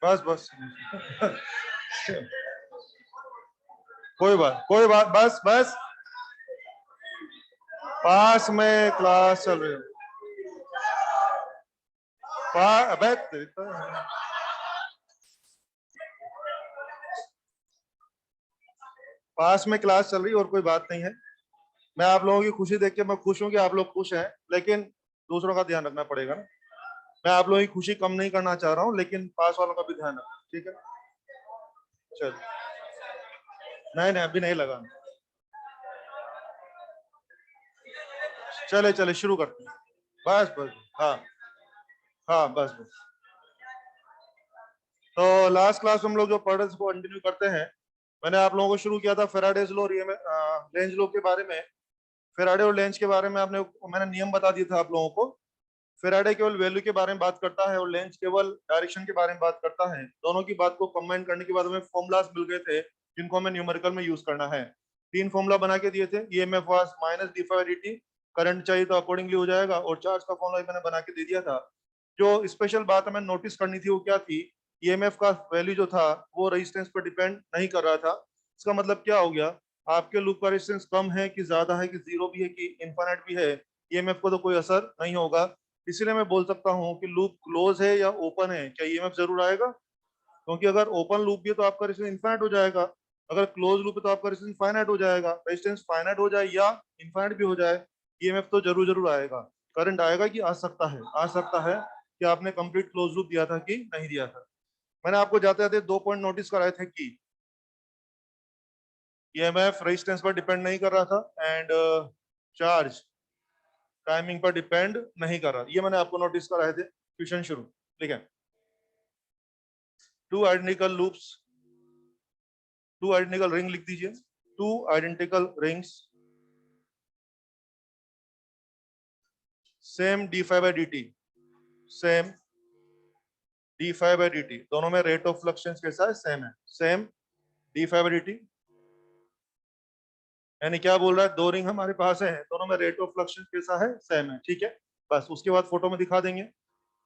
बस बस कोई बात, बस बस। पास में क्लास चल रही है। अबे पास में क्लास चल रही है और कोई बात नहीं है। मैं आप लोगों की खुशी देख के मैं खुश हूं कि आप लोग खुश हैं, लेकिन दूसरों का ध्यान रखना पड़ेगा ना। मैं आप लोगों की खुशी कम नहीं करना चाह रहा हूं, लेकिन पास वालों का भी ध्यान रखना, ठीक है? चल, नहीं नहीं, अभी नहीं लगा। चले चले शुरू करते हैं। बस बस। हाँ हाँ, बस बस। तो लास्ट क्लास हम लोग जो पढ़ रहे थे वो कंटिन्यू करते हैं। मैंने आप लोगों को शुरू किया था फेराडेज लॉ और लेंज लॉ के बारे में। फेराडे और लेंज के बारे में मैंने नियम बता दिया था आप लोगों को। फेराडे केवल वैल्यू के बारे में बात करता है और लेंज केवल डायरेक्शन के बारे में बात करता है। दोनों की बात को कंबाइन करने के बाद हमें फॉर्मुलास मिल गए थे जिनको हमें न्यूमेरिकल में यूज करना है। तीन फॉर्मुला बना के दिए थे। EMF was minus d phi d t. Current चाहिए तो अकॉर्डिंगली हो जाएगा, और चार्ज का फॉर्मुला मैंने बना के दे दिया था। जो स्पेशल बात हमें नोटिस करनी थी वो क्या थी? ईएमएफ का वैल्यू जो था वो रेजिस्टेंस पर डिपेंड नहीं कर रहा था। इसका मतलब क्या हो गया? आपके लूप का रेजिस्टेंस कम है कि ज्यादा है कि जीरो भी है कि इनफाइनाइट भी है, ईएमएफ को तो कोई असर नहीं होगा। इसीलिए मैं बोल सकता हूँ कि लूप क्लोज है या ओपन है, क्या ईएमएफ जरूर आएगा? क्योंकि अगर ओपन लूप भी है तो आपका रेजिस्टेंस इनफाइनाइट हो जाएगा, अगर क्लोज लूप है तो आपका रेजिस्टेंस फाइनाइट हो जाएगा। रेजिस्टेंस फाइनाइट हो जाए या इनफाइनाइट भी हो जाए, ईएमएफ तो जरूर जरूर आएगा। करंट आएगा कि आ सकता है? आ सकता है कि आपने कंप्लीट क्लोज लूप दिया था कि नहीं दिया था। मैंने आपको जाते जाते दो पॉइंट नोटिस कराए थे कि ईएमएफ रेजिस्टेंस पर डिपेंड नहीं कर रहा था एंड चार्ज टाइमिंग पर डिपेंड नहीं कर रहा। ये मैंने आपको नोटिस कराए थे। क्वेश्चन शुरू, ठीक है? Two identical loops, two identical ring लिख दीजिए। Two identical rings same d phi by D t, same d phi by D t, दोनों में रेट ऑफ फ्लक्शन कैसा है? सेम है, same d phi by D t. यानी क्या बोल रहा है? दो रिंग हमारे पास है, दोनों में रेट ऑफ फ्लक्शन कैसा है? सेम है, ठीक है? बस उसके बाद फोटो में दिखा देंगे।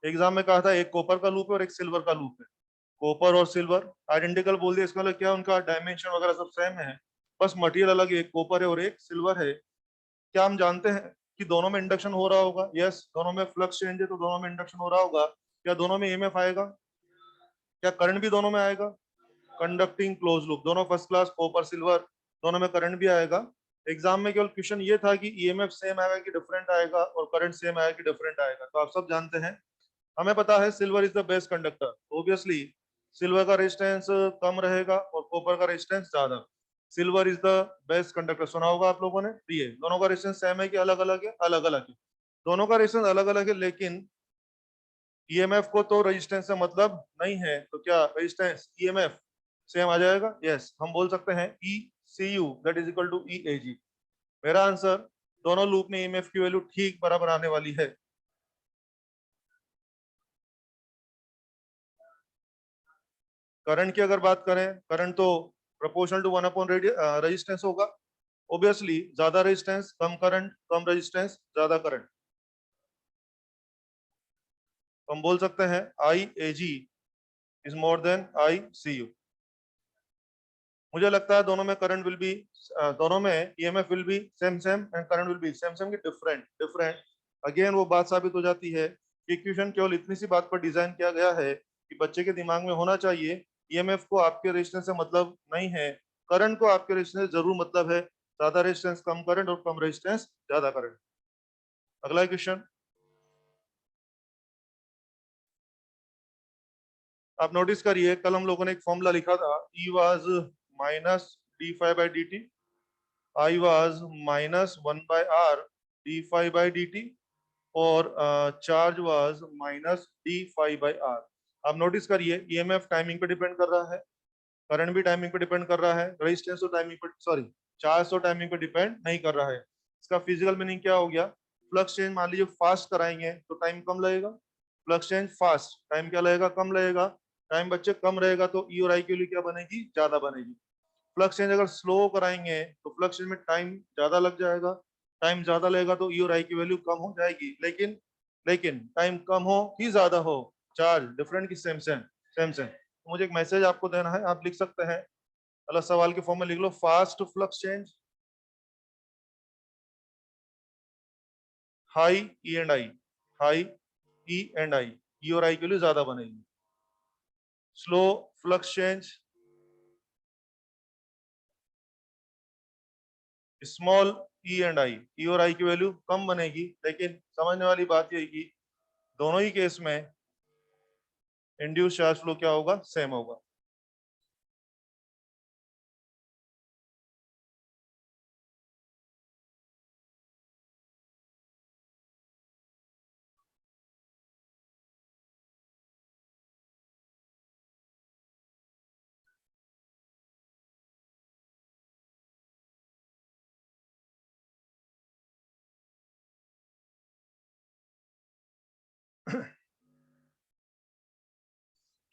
एग्जाम में कहा था एक कॉपर का लूप है और एक सिल्वर का लूप है। कॉपर और सिल्वर आइडेंटिकल बोल दिया, इसका मतलब क्या? उनका डायमेंशन वगैरह सब सेम है, बस मटेरियल अलग है, एक कॉपर है और एक सिल्वर है। क्या हम जानते हैं कि दोनों में इंडक्शन हो रहा होगा? यस, दोनों में फ्लक्स चेंज है तो दोनों में इंडक्शन हो रहा होगा। क्या दोनों में ईएमएफ आएगा? क्या करंट भी दोनों में आएगा? कंडक्टिंग क्लोज लूप, दोनों फर्स्ट क्लास, कॉपर सिल्वर, दोनों में करंट भी आएगा। एग्जाम में केवल क्वेश्चन ये था कि ईएमएफ सेम आएगा कि डिफरेंट आएगा, और करंट सेम आएगा कि डिफरेंट आएगा। तो आप सब जानते हैं, हमें पता है silver is the best conductor. Obviously silver का रेजिस्टेंस कम रहेगा और कॉपर का रेजिस्टेंस ज्यादा। Silver is the best conductor, सुना होगा आप लोगों ने। ये दोनों का रेजिस्टेंस सेम है कि अलग अलग है? अलग अलग है। दोनों का रेजिस्टेंस अलग अलग है, लेकिन ईएमएफ को तो रेजिस्टेंस से मतलब नहीं है, तो क्या रेजिस्टेंस ईएमएफ सेम आ जाएगा? यस, हम बोल सकते हैं E C U that is equal to E A G. मेरा आंसर, दोनों लूप में ईएमएफ की वैल्यू ठीक बराबर आने वाली है। करंट की अगर बात करें, करंट तो प्रोपोर्शनल टू 1 अपॉन रेजिस्टेंस होगा। ऑब्वियसली ज्यादा रेजिस्टेंस कम करंट, कम रेजिस्टेंस ज्यादा करंट। हम बोल सकते हैं I A G is more than I C U. मुझे लगता है दोनों में करंट विल बी, दोनों में EMF will be same same and current will be same same की डिफरेंट डिफरेंट। अगेन वो बात साबित हो जाती है कि इक्वेशन केवल इतनी सी बात पर डिजाइन किया गया है कि बच्चे के दिमाग में होना चाहिए ईएमएफ को आपके रेजिस्टेंस से मतलब नहीं है, करंट को आपके रेजिस्टेंस से जरूर मतलब है। ज्यादा रेजिस्टेंस कम करंट और कम रेजिस्टेंस ज्यादा करंट। अगला क्वेश्चन आप नोटिस करिए, कल हम लोगों ने एक फॉर्मूला लिखा था, E was minus D five by D T, I was minus one by R D five by D T, और charge was minus D five by R. आप नोटिस करिए ईएमएफ टाइमिंग पे डिपेंड कर रहा है, current भी timing पे depend कर रहा है, रेजिस्टेंस तो टाइमिंग पे, सॉरी, चार्ज तो टाइमिंग पे डिपेंड नहीं कर रहा है। इसका फिजिकल मीनिंग क्या हो गया? फ्लक्स चेंज मान लीजिए फास्ट कराएंगे तो टाइम कम लगेगा, फ्लक्स चेंज फास्ट, टाइम क्या लगेगा? कम लगेगा। टाइम बच्चे कम रहेगा तो ई और आई की वैल्यू क्या बनेगी? ज्यादा बनेगी। फ्लक्स चेंज अगर स्लो कराएंगे तो फ्लक्स चेंज में टाइम ज्यादा लग जाएगा, टाइम ज्यादा लगेगा तो ई और आई की वैल्यू कम हो जाएगी। लेकिन लेकिन टाइम कम हो कि ज्यादा हो, चार्ज डिफरेंट की सेम सेम? Same same. तो मुझे एक मैसेज आपको देना है, आप लिख सकते हैं, अलग सवाल के फॉर्म में लिख लो, fast flux change, high E and I, high E and I, E और आई के लिए ज्यादा बनेगी। Slow flux change, small E and I, E और आई की वैल्यू कम बनेगी, लेकिन समझने वाली बात यही कि दोनों ही केस में इंड्यूस चार्ज फ्लो क्या होगा, सेम होगा।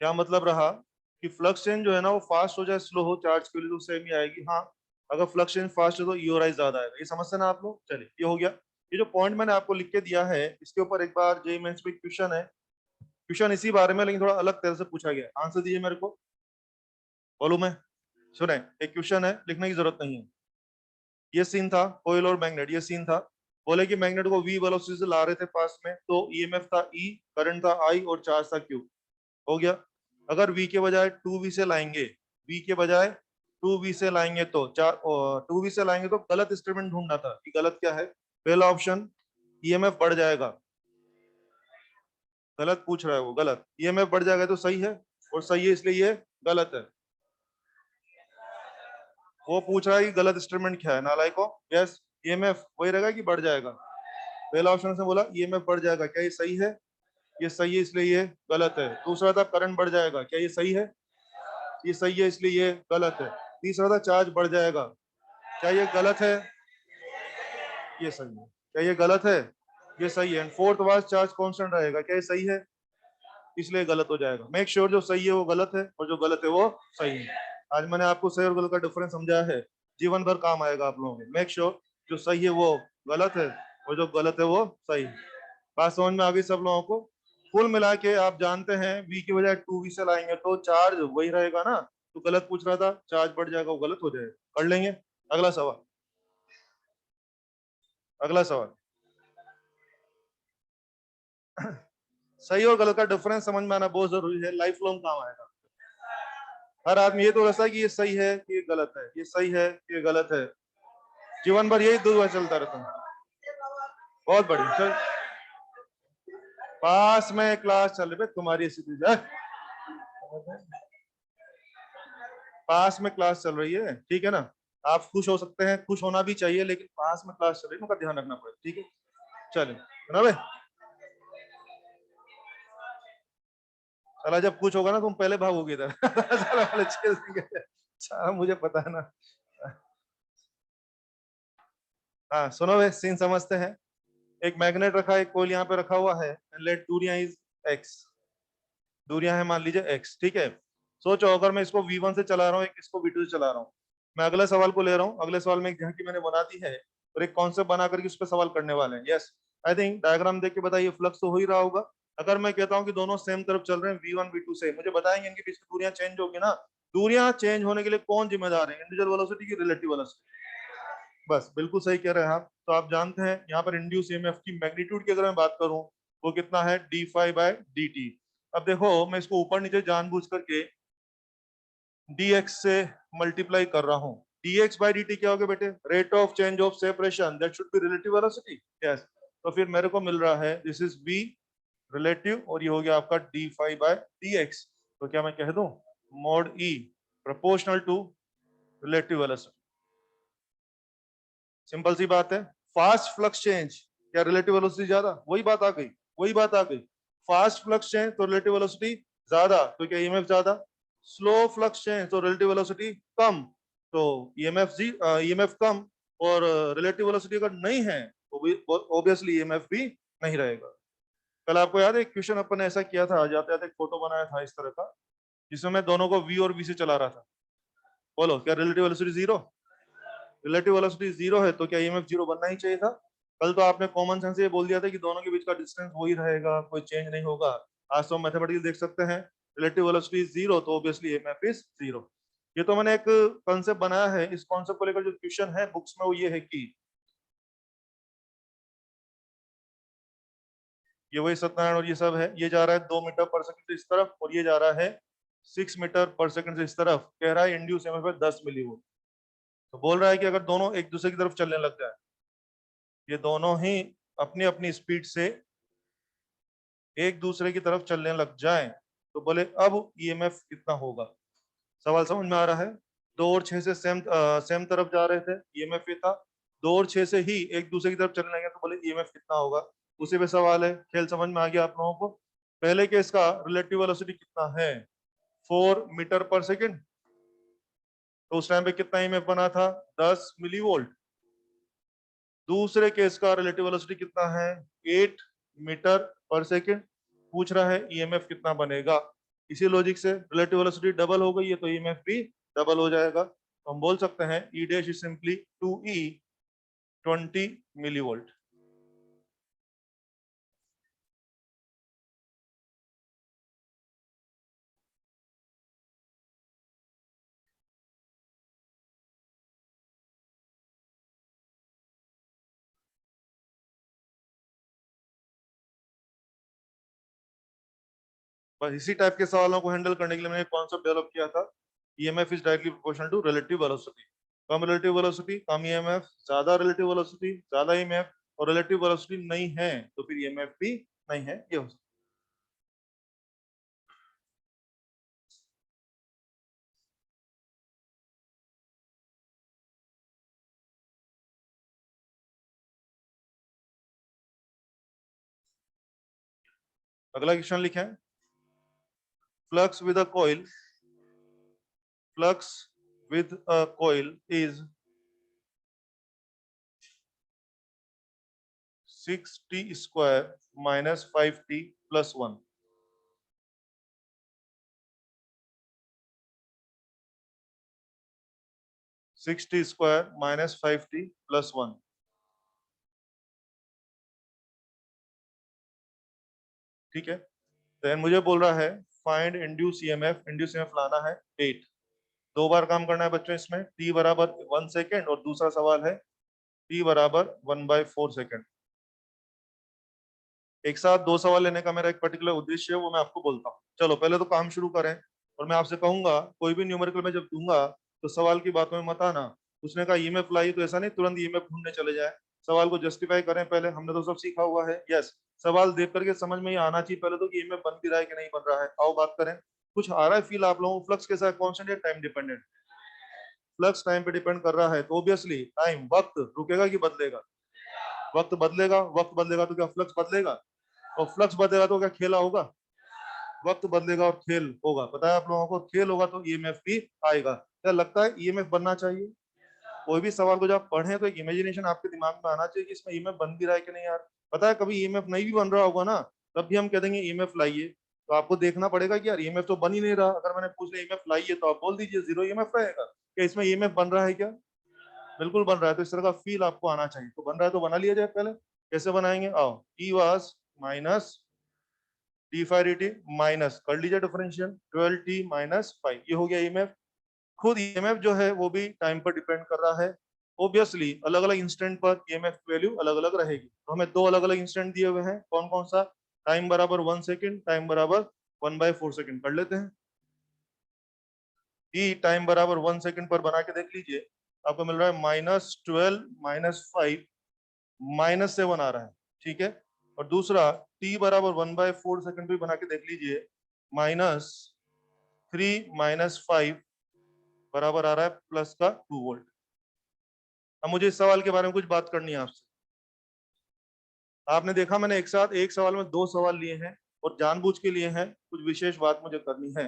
क्या मतलब रहा कि फ्लक्स चेंज जो है ना वो फास्ट हो चाहे स्लो हो, चार्ज के लिए तो सेम ही आएगी। हाँ, अगर फ्लक्स चेंज फास्ट है तो ई और आई ज्यादा आएगा। ये समझते ना आप लोग? चलिए, ये हो गया। ये जो पॉइंट मैंने आपको लिख के दिया है, इसके ऊपर एक बार जेईई मेंस में क्वेश्चन है, क्वेश्चन इसी बारे में लेकिन थोड़ा अलग तरह से पूछा गया है। आंसर दीजिए मेरे को, बोलूं मैं? सुने, एक क्वेश्चन है, लिखने की जरूरत नहीं है। ये सीन था कोयल और मैग्नेट, ये सीन था। बोले कि मैग्नेट को वी वेलोसिटी से ला रहे थे पास में, तो ईएमएफ था ई, करंट था आई और चार्ज था क्यू। हो गया। अगर v के बजाय 2v से लाएंगे, v के बजाय 2v से लाएंगे तो 2v से लाएंगे तो गलत इंस्ट्रूमेंट ढूंढना था कि गलत क्या है। पहला ऑप्शन, ईएमएफ बढ़ जाएगा, गलत पूछ रहा है वो, गलत। ईएमएफ बढ़ जाएगा तो सही है, और सही है इसलिए ये गलत है। वो पूछ रहा है कि गलत इंस्ट्रूमेंट क्या है, नालायको। यस, ईएमएफ वही रहेगा कि बढ़ जाएगा। पहला ऑप्शन से बोला ईएमएफ बढ़ जाएगा, क्या ये सही है? ये सही है इसलिए ये गलत है। दूसरा था करंट बढ़ जाएगा, क्या ये सही है? ये सही है इसलिए ये गलत है। तीसरा था चार्ज बढ़ जाएगा, क्या ये गलत है? ये सही है। क्या ये गलत है? ये सही है। फोर्थ वाज चार्ज कांस्टेंट रहेगा, क्या ये सही है? इसलिए गलत हो जाएगा। मेक श्योर जो सही है वो गलत है और जो गलत है वो सही है। आज मैंने आपको सही और गलत का डिफरेंस समझाया है, जीवन भर काम आएगा आप लोगों को। मेक श्योर जो सही है वो गलत है और जो गलत है वो सही है। बात समझ में आ गई सब लोगों को? कुल मिला के आप जानते हैं वी की बजाय 2v से लाएंगे तो चार्ज वही रहेगा ना। तो गलत पूछ रहा था, चार्ज बढ़ जाएगा, वो गलत हो जाएगा। कर लेंगे अगला सवाल। अगला सवाल, सही और गलत का डिफरेंस समझ में आना बहुत जरूरी है, लाइफ लॉन्ग काम आएगा। हर आदमी ये तो रहता है कि ये सही है कि ये गलत है, ये सही है कि ये गलत है, जीवन भर यही दुआ चलता रहता है। बहुत बढ़िया। चल, पास में क्लास चल रही है तुम्हारी, ऐसी चीज है, पास में क्लास चल रही है, ठीक है ना? आप खुश हो सकते हैं, खुश होना भी चाहिए, लेकिन पास में क्लास चल रही है, उनका ध्यान रखना पड़ेगा, ठीक है? चलिए ना भाई, चला जब कुछ होगा ना तुम पहले भागोगे इधर। चलो पहले चल देंगे। अच्छा, मुझे पता है ना। हाँ सुनो भाई, सीन समझते हैं। एक मैग्नेट रखा है, एक कोयल यहाँ पे रखा हुआ है, लेट दूरियां इज एक्स, दूरियां है मान लीजिए एक्स, ठीक है? सोचो अगर मैं इसको V1 से चला रहा हूँ, एक इसको V2 से चला रहा हूँ। मैं अगले सवाल को ले रहा हूँ, अगले सवाल में एक झांकी मैंने बना दी है और एक कॉन्सेप्ट बना करके उस पर सवाल करने वाले हैं। यस, आई थिंक डायग्राम देख के बताइए, फ्लक्स तो हो ही रहा होगा। अगर मैं कहता हूँ कि दोनों सेम तरफ चल रहे हैं V1 V2 से, मुझे बताएंगे इनके बीच की दूरियां चेंज होगी ना? दूरियां चेंज होने के लिए कौन जिम्मेदार है, इंडिविजुअल वेलोसिटी की रिलेटिव वेलोसिटी? बस बिल्कुल सही कह रहे हैं आप। तो आप जानते हैं यहाँ पर इंड्यूस ईएमएफ की मैग्नीट्यूड की अगर मैं बात करूं, वो कितना है, d5/dt। अब देखो मैं इसको ऊपर नीचे जानबूझ करके dx से मल्टीप्लाई कर रहा हूँ। dx/dt क्या हो गया बेटे? Rate of change of separation, that should be relative velocity. Yes, तो फिर मेरे को मिल रहा है दिस इज v रिलेटिव, और ये हो गया आपका d5/dx। तो क्या मैं कह दूं mod e proportional to relative velocity? Simple सी बात है। फास्ट फ्लक्स चेंज या रिलेटिव वेलोसिटी ज्यादा, वही बात आ गई, वही बात आ गई। फास्ट फ्लक्स चेंज तो रिलेटिव वेलोसिटी ज्यादा, तो क्या ईएमएफ ज्यादा? स्लो फ्लक्स चेंज तो रिलेटिव वेलोसिटी कम, तो ईएमएफ कम। और रिलेटिव वेलोसिटी अगर नहीं है तो ऑब्वियसली ईएमएफ भी नहीं रहेगा। कल आपको याद है एक क्वेश्चन अपन ने ऐसा किया था, जाते जाते एक फोटो बनाया था इस तरह का, जिसमें मैं दोनों को v और v से चला रहा था। बोलो क्या relative velocity zero? Relative velocity zero है तो क्या ईएमएफ जीरो बनना ही चाहिए था? कल तो आपने कॉमन सेंस से ये बोल दिया था कि दोनों के बीच का डिस्टेंस वही रहेगा, कोई चेंज नहीं होगा। आज तो मैथमेटिकल देख सकते हैं, रिलेटिव वेलोसिटी इज जीरो, तो ऑब्वियसली ईएमएफ इज जीरो। ये तो मैंने एक कॉन्सेप्ट बनाया है। इस कॉन्सेप्ट को लेकर जो क्वेश्चन है बुक्स में वो ये है कि ये वही सत्यनारायण और ये सब है, ये जा रहा है 2 मीटर पर सेकंड से इस तरफ और ये जा रहा है 6 मीटर पर सेकंड से इस तरफ। कह रहा है इंड्यूस ईएमएफ है 10 मिलीवोल्ट। तो बोल रहा है कि अगर दोनों एक दूसरे की तरफ चलने लग जाए, ये दोनों ही अपनी अपनी स्पीड से एक दूसरे की तरफ चलने लग जाएं, तो बोले अब ईएमएफ कितना होगा। सवाल समझ में आ रहा है? 2 और 6 से सेम तरफ जा रहे थे, ईएमएफ ये था। 2 और 6 से ही एक दूसरे की तरफ चलने लगे तो बोले ईएमएफ कितना होगा। उसी पे सवाल है। खेल समझ में आ गया आप लोगों को? पहले केस का रिलेटिव वेलोसिटी कितना है? 4 मीटर पर सेकेंड। तो उस टाइम पे कितना ईएमएफ बना था? 10 मिलीवोल्ट। दूसरे केस का रिलेटिव वेलोसिटी कितना है? 8 मीटर पर सेकेंड। पूछ रहा है ईएमएफ कितना बनेगा। इसी लॉजिक से रिलेटिव वेलोसिटी डबल हो गई है तो ईएमएफ भी डबल हो जाएगा। तो हम बोल सकते हैं ई dash is simply 2E 20 millivolt. बस इसी टाइप के सवालों को हैंडल करने के लिए मैंने कॉन्सेप्ट डेवलप किया था। EMF is directly proportional to relative velocity. कम रिलेटिव वेलोसिटी कम ईएमएफ, ज्यादा रिलेटिव वेलोसिटी ज्यादा ईएमएफ, और रिलेटिव वेलोसिटी नहीं है तो फिर ईएमएफ भी नहीं है। ये हो सकता है। अगला क्वेश्चन लिखें। Flux with a coil, flux with a coil is 6t square minus 5t plus 1. Six T square minus 5t plus 1। ठीक है। देन मुझे बोल रहा है find induce EMF. Induce EMF लाना है 8। 2 बार काम करना है बच्चों इसमें। t बराबर 1 सेकेंड और दूसरा सवाल है t बराबर 1/4 सेकेंड। एक साथ 2 सवाल लेने का मेरा एक पर्टिकुलर उद्देश्य है, वो मैं आपको बोलता हूँ। चलो पहले तो काम शुरू करें। और मैं आपसे कहूंगा कोई भी न्यूमेरिकल में जब दूंगा तो सवाल की बातों में मत आना। उसने कहा ईएमएफ लाइए तो ऐसा नहीं तुरंत ईएमएफ ढूंढने चले जाए। सवाल को जस्टिफाई करें पहले। हमने तो सब सीखा हुआ है। यस, सवाल देख करके समझ में ही आना चाहिए पहले तो कि ईएमएफ बन भी रहा है कि नहीं बन रहा है। आओ बात करें। कुछ आ रहा है फील आप लोगों को? फ्लक्स कैसा है? कॉन्स्टेंट या टाइम डिपेंडेंट? फ्लक्स टाइम पे डिपेंड कर रहा है तो ऑब्वियसली टाइम, वक्त रुकेगा कि बदलेगा? वक्त बदलेगा। वक्त बदलेगा तो क्या फ्लक्स बदलेगा? और फ्लक्स बदलेगा तो क्या खेला होगा? वक्त बदलेगा और खेल होगा। पता है आप लोगों को? खेल होगा तो ईएमएफ भी आएगा। क्या लगता है ईएमएफ बनना चाहिए? कोई भी सवाल को जब आप पढ़ें तो एक इमेजिनेशन आपके दिमाग में आना चाहिए कि इसमें ईएमएफ बन भी रहा है कि नहीं यार। पता है कभी ईएमएफ नहीं भी बन रहा होगा ना, तब भी हम कह देंगे ईएमएफ लाइए। तो आपको देखना पड़ेगा कि यार ईएमएफ तो बन ही नहीं रहा। अगर मैंने पूछ लिया ईएमएफ लाइए तो आप बोल दीजिए जीरो ईएमएफ रहेगा। क्या इसमें ईएमएफ बन रहा है क्या? बिल्कुल बन रहा है। तो इस तरह का फील आपको आना चाहिए। तो बन रहा है तो बना लिया जाए पहले। कैसे बनाएंगे? आओ। ई वास minus D five D T minus कर लीजिए डिफरेंशियल 12t माइनस 5। ये हो गया ईएमएफ। खुद ईएमएफ जो है वो भी टाइम पर डिपेंड कर रहा है। ऑब्वियसली अलग अलग इंस्टेंट पर ईएमएफ की वैल्यू अलग अलग रहेगी। तो हमें 2 अलग अलग इंस्टेंट दिए हुए हैं। कौन कौन सा? टाइम बराबर 1 सेकेंड, टाइम बराबर 1/4 सेकेंड। कर लेते हैं। ई टाइम बराबर 1 सेकेंड पर बना के देख लीजिए। आपको मिल रहा है -12 - 5 -7 आ रहा है। ठीक है। और दूसरा t बराबर 1/4 सेकेंड भी बना के देख लीजिए। -3 - 5 बराबर आ रहा है प्लस का 2 वोल्ट। अब मुझे इस सवाल के बारे में कुछ बात करनी है आपसे। आपने देखा मैंने एक साथ एक सवाल में 2 सवाल लिए हैं और जानबूझ के लिए हैं। कुछ विशेष बात मुझे करनी है।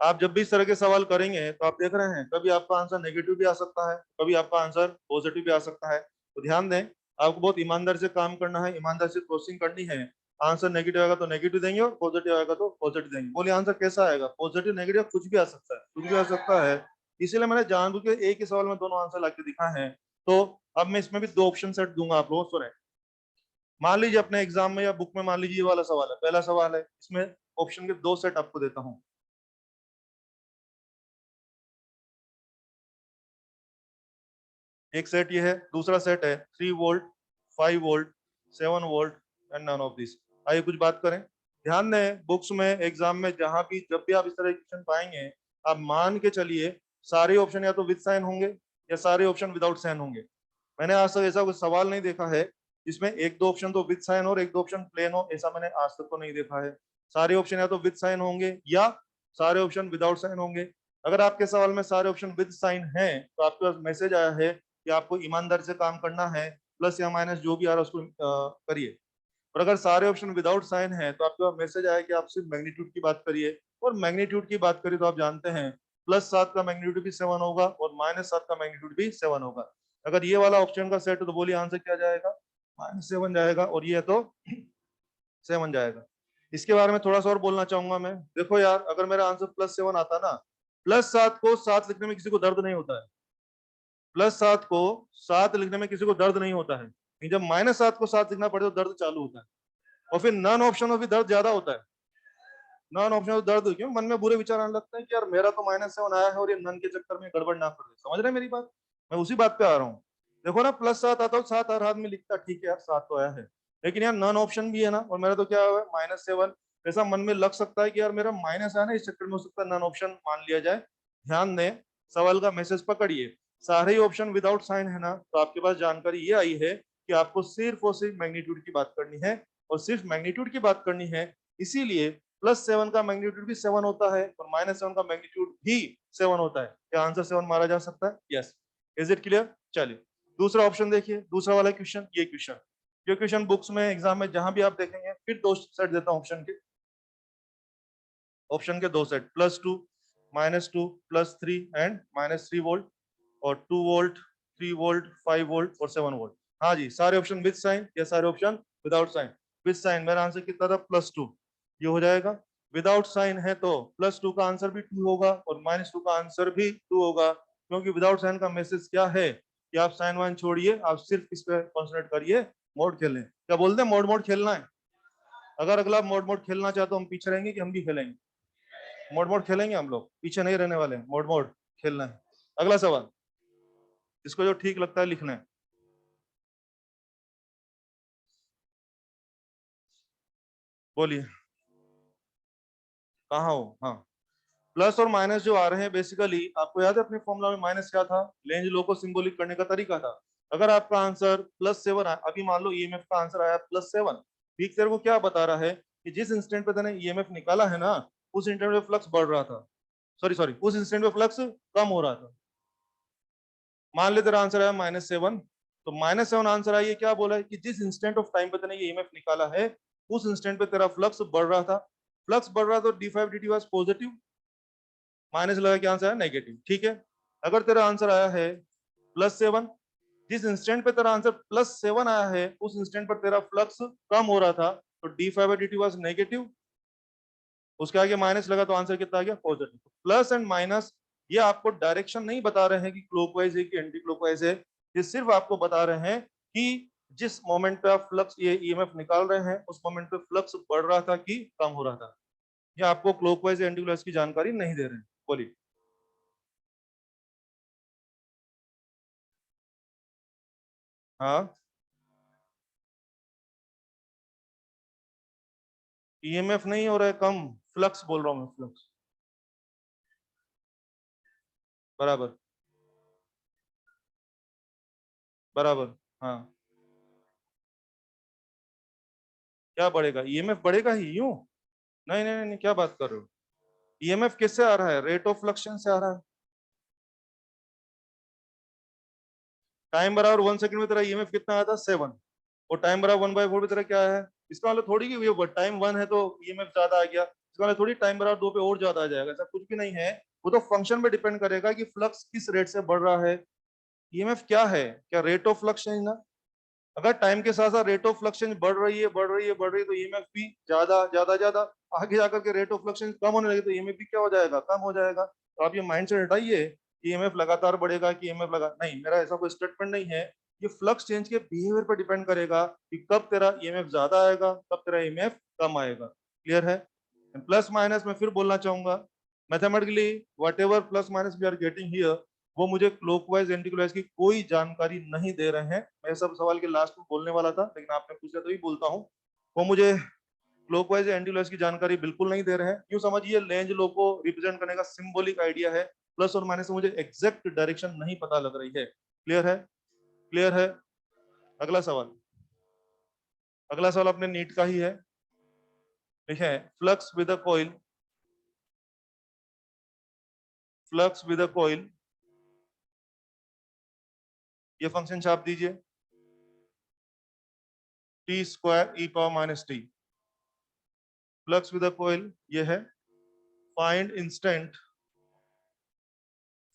आप जब भी इस तरह के सवाल करेंगे तो आप देख रहे हैं कभी आपका आंसर नेगेटिव भी आ सकता है, कभी आपका आंसर पॉजिटिव भी आ सकता है। तो ध्यान दें, आपको बहुत ईमानदारी से काम करना है, ईमानदारी से प्रोसेसिंग करनी है। आंसर नेगेटिव आएगा तो नेगेटिव देंगे और पॉजिटिव आएगा तो पॉजिटिव देंगे। बोलिए आंसर कैसा आएगा? पॉजिटिव, नेगेटिव, कुछ भी आ सकता है। कुछ भी आ सकता है। इसीलिए मैंने जानबूझ के एक ही सवाल में दोनों आंसर लाके दिखाए हैं। तो अब मैं इसमें भी दो ऑप्शन सेट दूंगा आप लोगों को। मान लीजिए अपने एग्जाम में या बुक में मान लीजिए ये वाला सवाल है, पहला सवाल है, इसमें ऑप्शन के दो सेट आपको देता हूं। एक सेट ये है, दूसरा सेट है 3 volt, 5 volt, 7 volt and none of this. आइए कुछ बात करें। ध्यान दें, बुक्स में एग्जाम में जहां भी जब भी आप इस तरह के क्वेश्चन पाएंगे, आप मान के चलिए सारे ऑप्शन या तो विद साइन होंगे या सारे ऑप्शन विदाउट साइन होंगे। मैंने आज तक ऐसा कोई सवाल नहीं देखा है जिसमें एक दो ऑप्शन तो विद साइन हो और एक दो ऑप्शन प्लेन हो, ऐसा मैंने आज तक तो नहीं देखा है। सारे ऑप्शन या तो विद साइन होंगे या सारे ऑप्शन विदाउट साइन होंगे। अगर आपके सवाल में सारे ऑप्शन विद साइन हैं तो आपके पास मैसेज आया है कि आपको ईमानदारी से काम करना है, प्लस या माइनस जो भी आ रहा है उसको करिए। और अगर सारे ऑप्शन विदाउट साइन है तो आपके पास मैसेज आया कि आप सिर्फ मैग्नीट्यूड की बात करिए। और मैग्नीट्यूड की बात करिए तो आप जानते हैं +7 का मैग्नीट्यूड भी 7 होगा और -7 का मैग्नीट्यूड भी 7 होगा। अगर ये वाला ऑप्शन का सेट है तो बोलिए आंसर क्या जाएगा? -7 जाएगा, और ये है तो 7 जाएगा। इसके बारे में थोड़ा सा और बोलना चाहूंगा मैं। देखो यार, अगर मेरा आंसर +7 आता ना, +7 को 7 लिखने में किसी को दर्द नहीं होता है। +7 को 7 लिखने में किसी को दर्द नहीं होता है, लेकिन जब -7 को 7 लिखना पड़े तो दर्द चालू होता है। और फिर नन ऑप्शन में भी दर्द ज्यादा होता है। नन ऑप्शन में दर्द क्यों? मन में बुरे विचार आने लगते हैं कि यार मेरा तो -7 आया है और ये नन के चक्कर में गड़बड़ ना कर दे। समझ रहे हैं मेरी बात? मैं उसी बात पे आ रहा हूँ। देखो ना, +7 आता हो, 7 हर आदमी लिखता, ठीक है यार 7 तो आया है, लेकिन यार नन ऑप्शन भी है ना, और मेरा तो क्या हुआ है -7। ऐसा मन में लग सकता है कि यार मेरा माइनस है ना, इस चक्कर में हो सकता है नन ऑप्शन मान लिया जाए। ध्यान दें, सवाल का मैसेज पकड़िए। सारे ही ऑप्शन विदाउट साइन है ना, तो आपके पास जानकारी ये आई है कि आपको सिर्फ और सिर्फ मैग्नीट्यूड की बात करनी है, और सिर्फ मैग्नीट्यूड की बात करनी है। इसीलिए +7 का मैग्नीट्यूड भी 7 होता है और -7 का मैग्नीट्यूड भी 7 होता है। क्या आंसर 7 मारा जा सकता है? यस। Is it clear? चलिए दूसरा ऑप्शन देखिए, दूसरा वाला क्वेश्चन, ये क्वेश्चन बुक्स में एग्जाम में जहां भी आप देखेंगे, फिर दो सेट देता हूं ऑप्शन के दो सेट, +2, -2, +3 एंड -3 वोल्ट, और 2 वोल्ट, 3 वोल्ट, 5 वोल्ट और 7 वोल्ट। हाँ जी, सारे ऑप्शन विद साइन या सारे option without sign? With sign. मेरा आंसर कितना था? +2। ये हो जाएगा। विदाउट साइन है तो +2 का आंसर भी 2 होगा और -2 का आंसर भी 2 होगा, क्योंकि विदाउट साइन का मैसेज क्या है कि आप साइन वाइन छोड़िए, आप सिर्फ इस पे कॉन्सेंट्रेट करिए, मोड खेलें। क्या बोलते हैं? मोड मोड खेलना है। अगर अगला मोड मोड खेलना चाहे तो हम पीछे रहेंगे कि हम भी खेलेंगे? मोड मोड खेलेंगे हम लोग, पीछे नहीं रहने वाले, मोड मोड खेलना है। अगला सवाल, इसको जो ठीक लगता है लिखना है। बोलिए कहाँ हो? हाँ, प्लस और माइनस जो आ रहे हैं, बेसिकली आपको याद है अपने फॉर्मूला में माइनस क्या था? रेंज लो को सिंबॉलिक करने का तरीका था। अगर आपका आंसर +7 आया, अभी मान लो ईएमएफ का आंसर आया +7, ठीक, तेरे को क्या बता रहा है कि जिस इंस्टेंट पे तूने ईएमएफ निकाला है ना, उस इंस्टेंट पे फ्लक्स बढ़ रहा था, सॉरी सॉरी, उस इंस्टेंट पे फ्लक्स कम हो रहा था। मान ले तेरा आंसर आया -7, तो -7 आंसर आया, ये क्या बोला है कि जिस इंस्टेंट ऑफ टाइम पे तूने ये ईएमएफ निकाला है, उस इंस्टेंट पे तेरा फ्लक्स बढ़ रहा था। फ्लक्स बढ़ रहा था तो d5 dt was positive, minus लगा क्या आंसर है? नेगेटिव। ठीक है, अगर तेरा आंसर आया है +7, जिस इंस्टेंट पे तेरा आंसर +7 आया है, उस इंस्टेंट पर तेरा फ्लक्स कम हो रहा था, तो d5 dt वाज नेगेटिव, उसके आगे माइनस लगा तो आंसर कितना आ गया? पॉजिटिव। प्लस एंड माइनस ये आपको डायरेक्शन नहीं बता रहे हैं कि क्लॉकवाइज है कि एंटी क्लॉकवाइज है, ये सिर्फ आपको बता रहे हैं कि जिस मोमेंट पे आप फ्लक्स ये ईएमएफ निकाल रहे हैं, उस मोमेंट पे फ्लक्स बढ़ रहा था कि कम हो रहा था। ये आपको क्लॉकवाइज एंटी क्लॉकवाइज की जानकारी नहीं दे रहे हैं। बोलिए। हाँ, ईएमएफ नहीं हो रहा है कम, फ्लक्स बोल रहा हूँ मैं, फ्लक्स। बराबर, बराबर। हाँ, क्या बढ़ेगा? ईएमएफ बढ़ेगा ही यूं? नहीं नहीं नहीं, क्या बात कर रहे हो? ईएमएफ किससे आ रहा है? रेट ऑफ फ्लक्शन से आ रहा है। टाइम बराबर 1 सेकंड में तेरा ईएमएफ कितना आया था? 7। और टाइम बराबर 1/4 में तेरा क्या है? इसका मतलब थोड़ी कि ये टाइम 1 है तो ईएमएफ ज्यादा आ गया, इसका मतलब थोड़ी टाइम बराबर 2 पे और ज्यादा आ जाएगा, ऐसा कुछ भी नहीं है। वो तो फंक्शन पे डिपेंड करेगा कि फ्लक्स किस रेट से बढ़ रहा है। ईएमएफ क्या है? क्या रेट ऑफ फ्लक्स है ना? अगर टाइम के साथ साथ रेट ऑफ फ्लक्शन बढ़ रही है, बढ़ रही है, बढ़ रही है, तो ईएमएफ भी ज्यादा ज्यादा ज्यादा, आगे जाकर के रेट ऑफ फ्लक्शन कम होने लगे तो ईएमएफ भी क्या हो जाएगा? कम हो जाएगा। तो आप ये माइंड से हटाइए, ईएमएफ लगातार बढ़ेगा कि ईएमएफ लगा नहीं, मेरा ऐसा कोई स्टेटमेंट नहीं है। ये फ्लक्स चेंज के बिहेवियर पर डिपेंड करेगा कि कब तेरा ईएमएफ ज्यादा आएगा, कब तेरा ईएमएफ कम आएगा। क्लियर है? प्लस माइनस मैं फिर बोलना चाहूंगा, mathematically whatever plus minus we are getting here, वो मुझे क्लॉकवाइज एंटी क्लॉकवाइज की कोई जानकारी नहीं दे रहे हैं। मैं सब सवाल के लास्ट में बोलने वाला था, लेकिन आपने पूछा तो ही बोलता हूँ। वो मुझे क्लॉकवाइज एंटी क्लॉकवाइज की जानकारी बिल्कुल नहीं दे रहे हैं। क्यों? समझिए, लेंज लॉ को रिप्रेजेंट करने का सिंबॉलिक आइडिया है, प्लस और माइनस से मुझे एग्जैक्ट डायरेक्शन नहीं पता लग रही है। क्लियर है? क्लियर है? अगला सवाल, अगला सवाल अपने नीट का ही है। देखिए, flux with a coil, flux with a coil, ये फंक्शन छाप दीजिए, T square E power minus T. Flux with a coil ये है, find instant,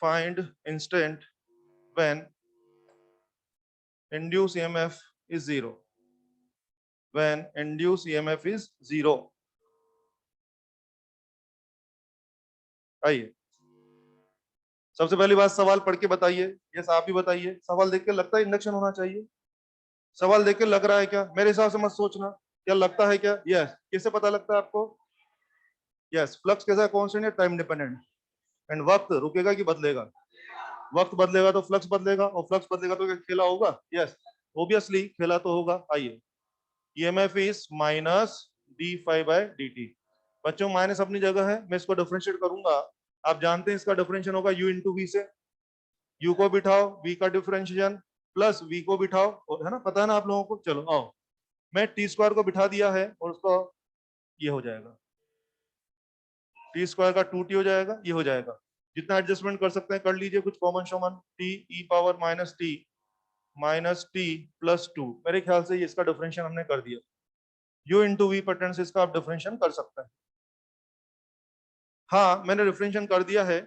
find instant when induced EMF is zero, when induced EMF is zero। आइए, सबसे पहली बात सवाल पढ़ के बताइए। यस, आप भी बताइए। सवाल देख के लगता है इंडक्शन होना चाहिए? सवाल देख के लग रहा है क्या? मेरे हिसाब से मत सोचना, क्या लगता है क्या? यस। किससे पता लगता है आपको? यस। फ्लक्स कैसा है? कांस्टेंट या टाइम डिपेंडेंट? एंड वक्त रुकेगा कि बदलेगा? वक्त बदलेगा तो फ्लक्स बदलेगा, और फ्लक्स बदलेगा तो क्या खेला होगा? यस, ओबियसली खेला तो होगा। आइए, EMF is minus D five by D T. बच्चों, माइनस अपनी जगह है, मैं इसको डिफरेंशिएट करूंगा। आप जानते हैं इसका डिफरेंशिएशन होगा यू इंटू वी से। यू को बिठाओ, वी का डिफरेंशिएशन, प्लस वी को बिठाओ, और है ना, पता है ना आप लोगों को। चलो आओ, मैं टी स्क्वायर को बिठा दिया है, और उसको ये हो जाएगा, टी स्क्वायर का 2t हो जाएगा, ये हो जाएगा। जितना एडजस्टमेंट कर सकते हैं कर लीजिए, कुछ कॉमन शॉमन, T E power minus T plus 2। मेरे ख्याल से ये इसका डिफरेंशिएशन हमने कर दिया। यू इंटू वी पैटर्न से इसका आप डिफरेंशिएशन कर सकते हैं। हाँ, मैंने डिफरेंशिएशन कर दिया है।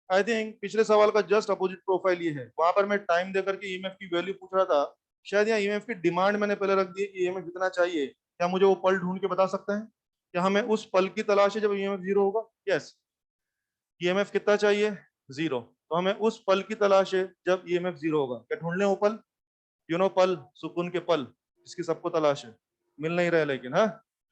आई थिंक पिछले सवाल का जस्ट अपोजिट प्रोफाइल ये है। वहां पर मैं टाइम देकर के ईएमएफ की वैल्यू पूछ रहा था, शायद यहाँ ईएमएफ की डिमांड मैंने पहले रख दी है कि ईएमएफ कितना चाहिए। क्या मुझे वो पल ढूंढ के बता सकते हैं? क्या हमें उस पल की तलाश है जब ईएमएफ जीरो होगा? यस। ईएमएफ कितना चाहिए? जीरो। तो हमें उस पल की तलाश है जब ईएमएफ जीरो होगा। क्या ढूंढ लें वो पल? यू नो, पल, सुकून के पल, इसकी सबको तलाश है, मिल नहीं रहे लेकिन। हाँ,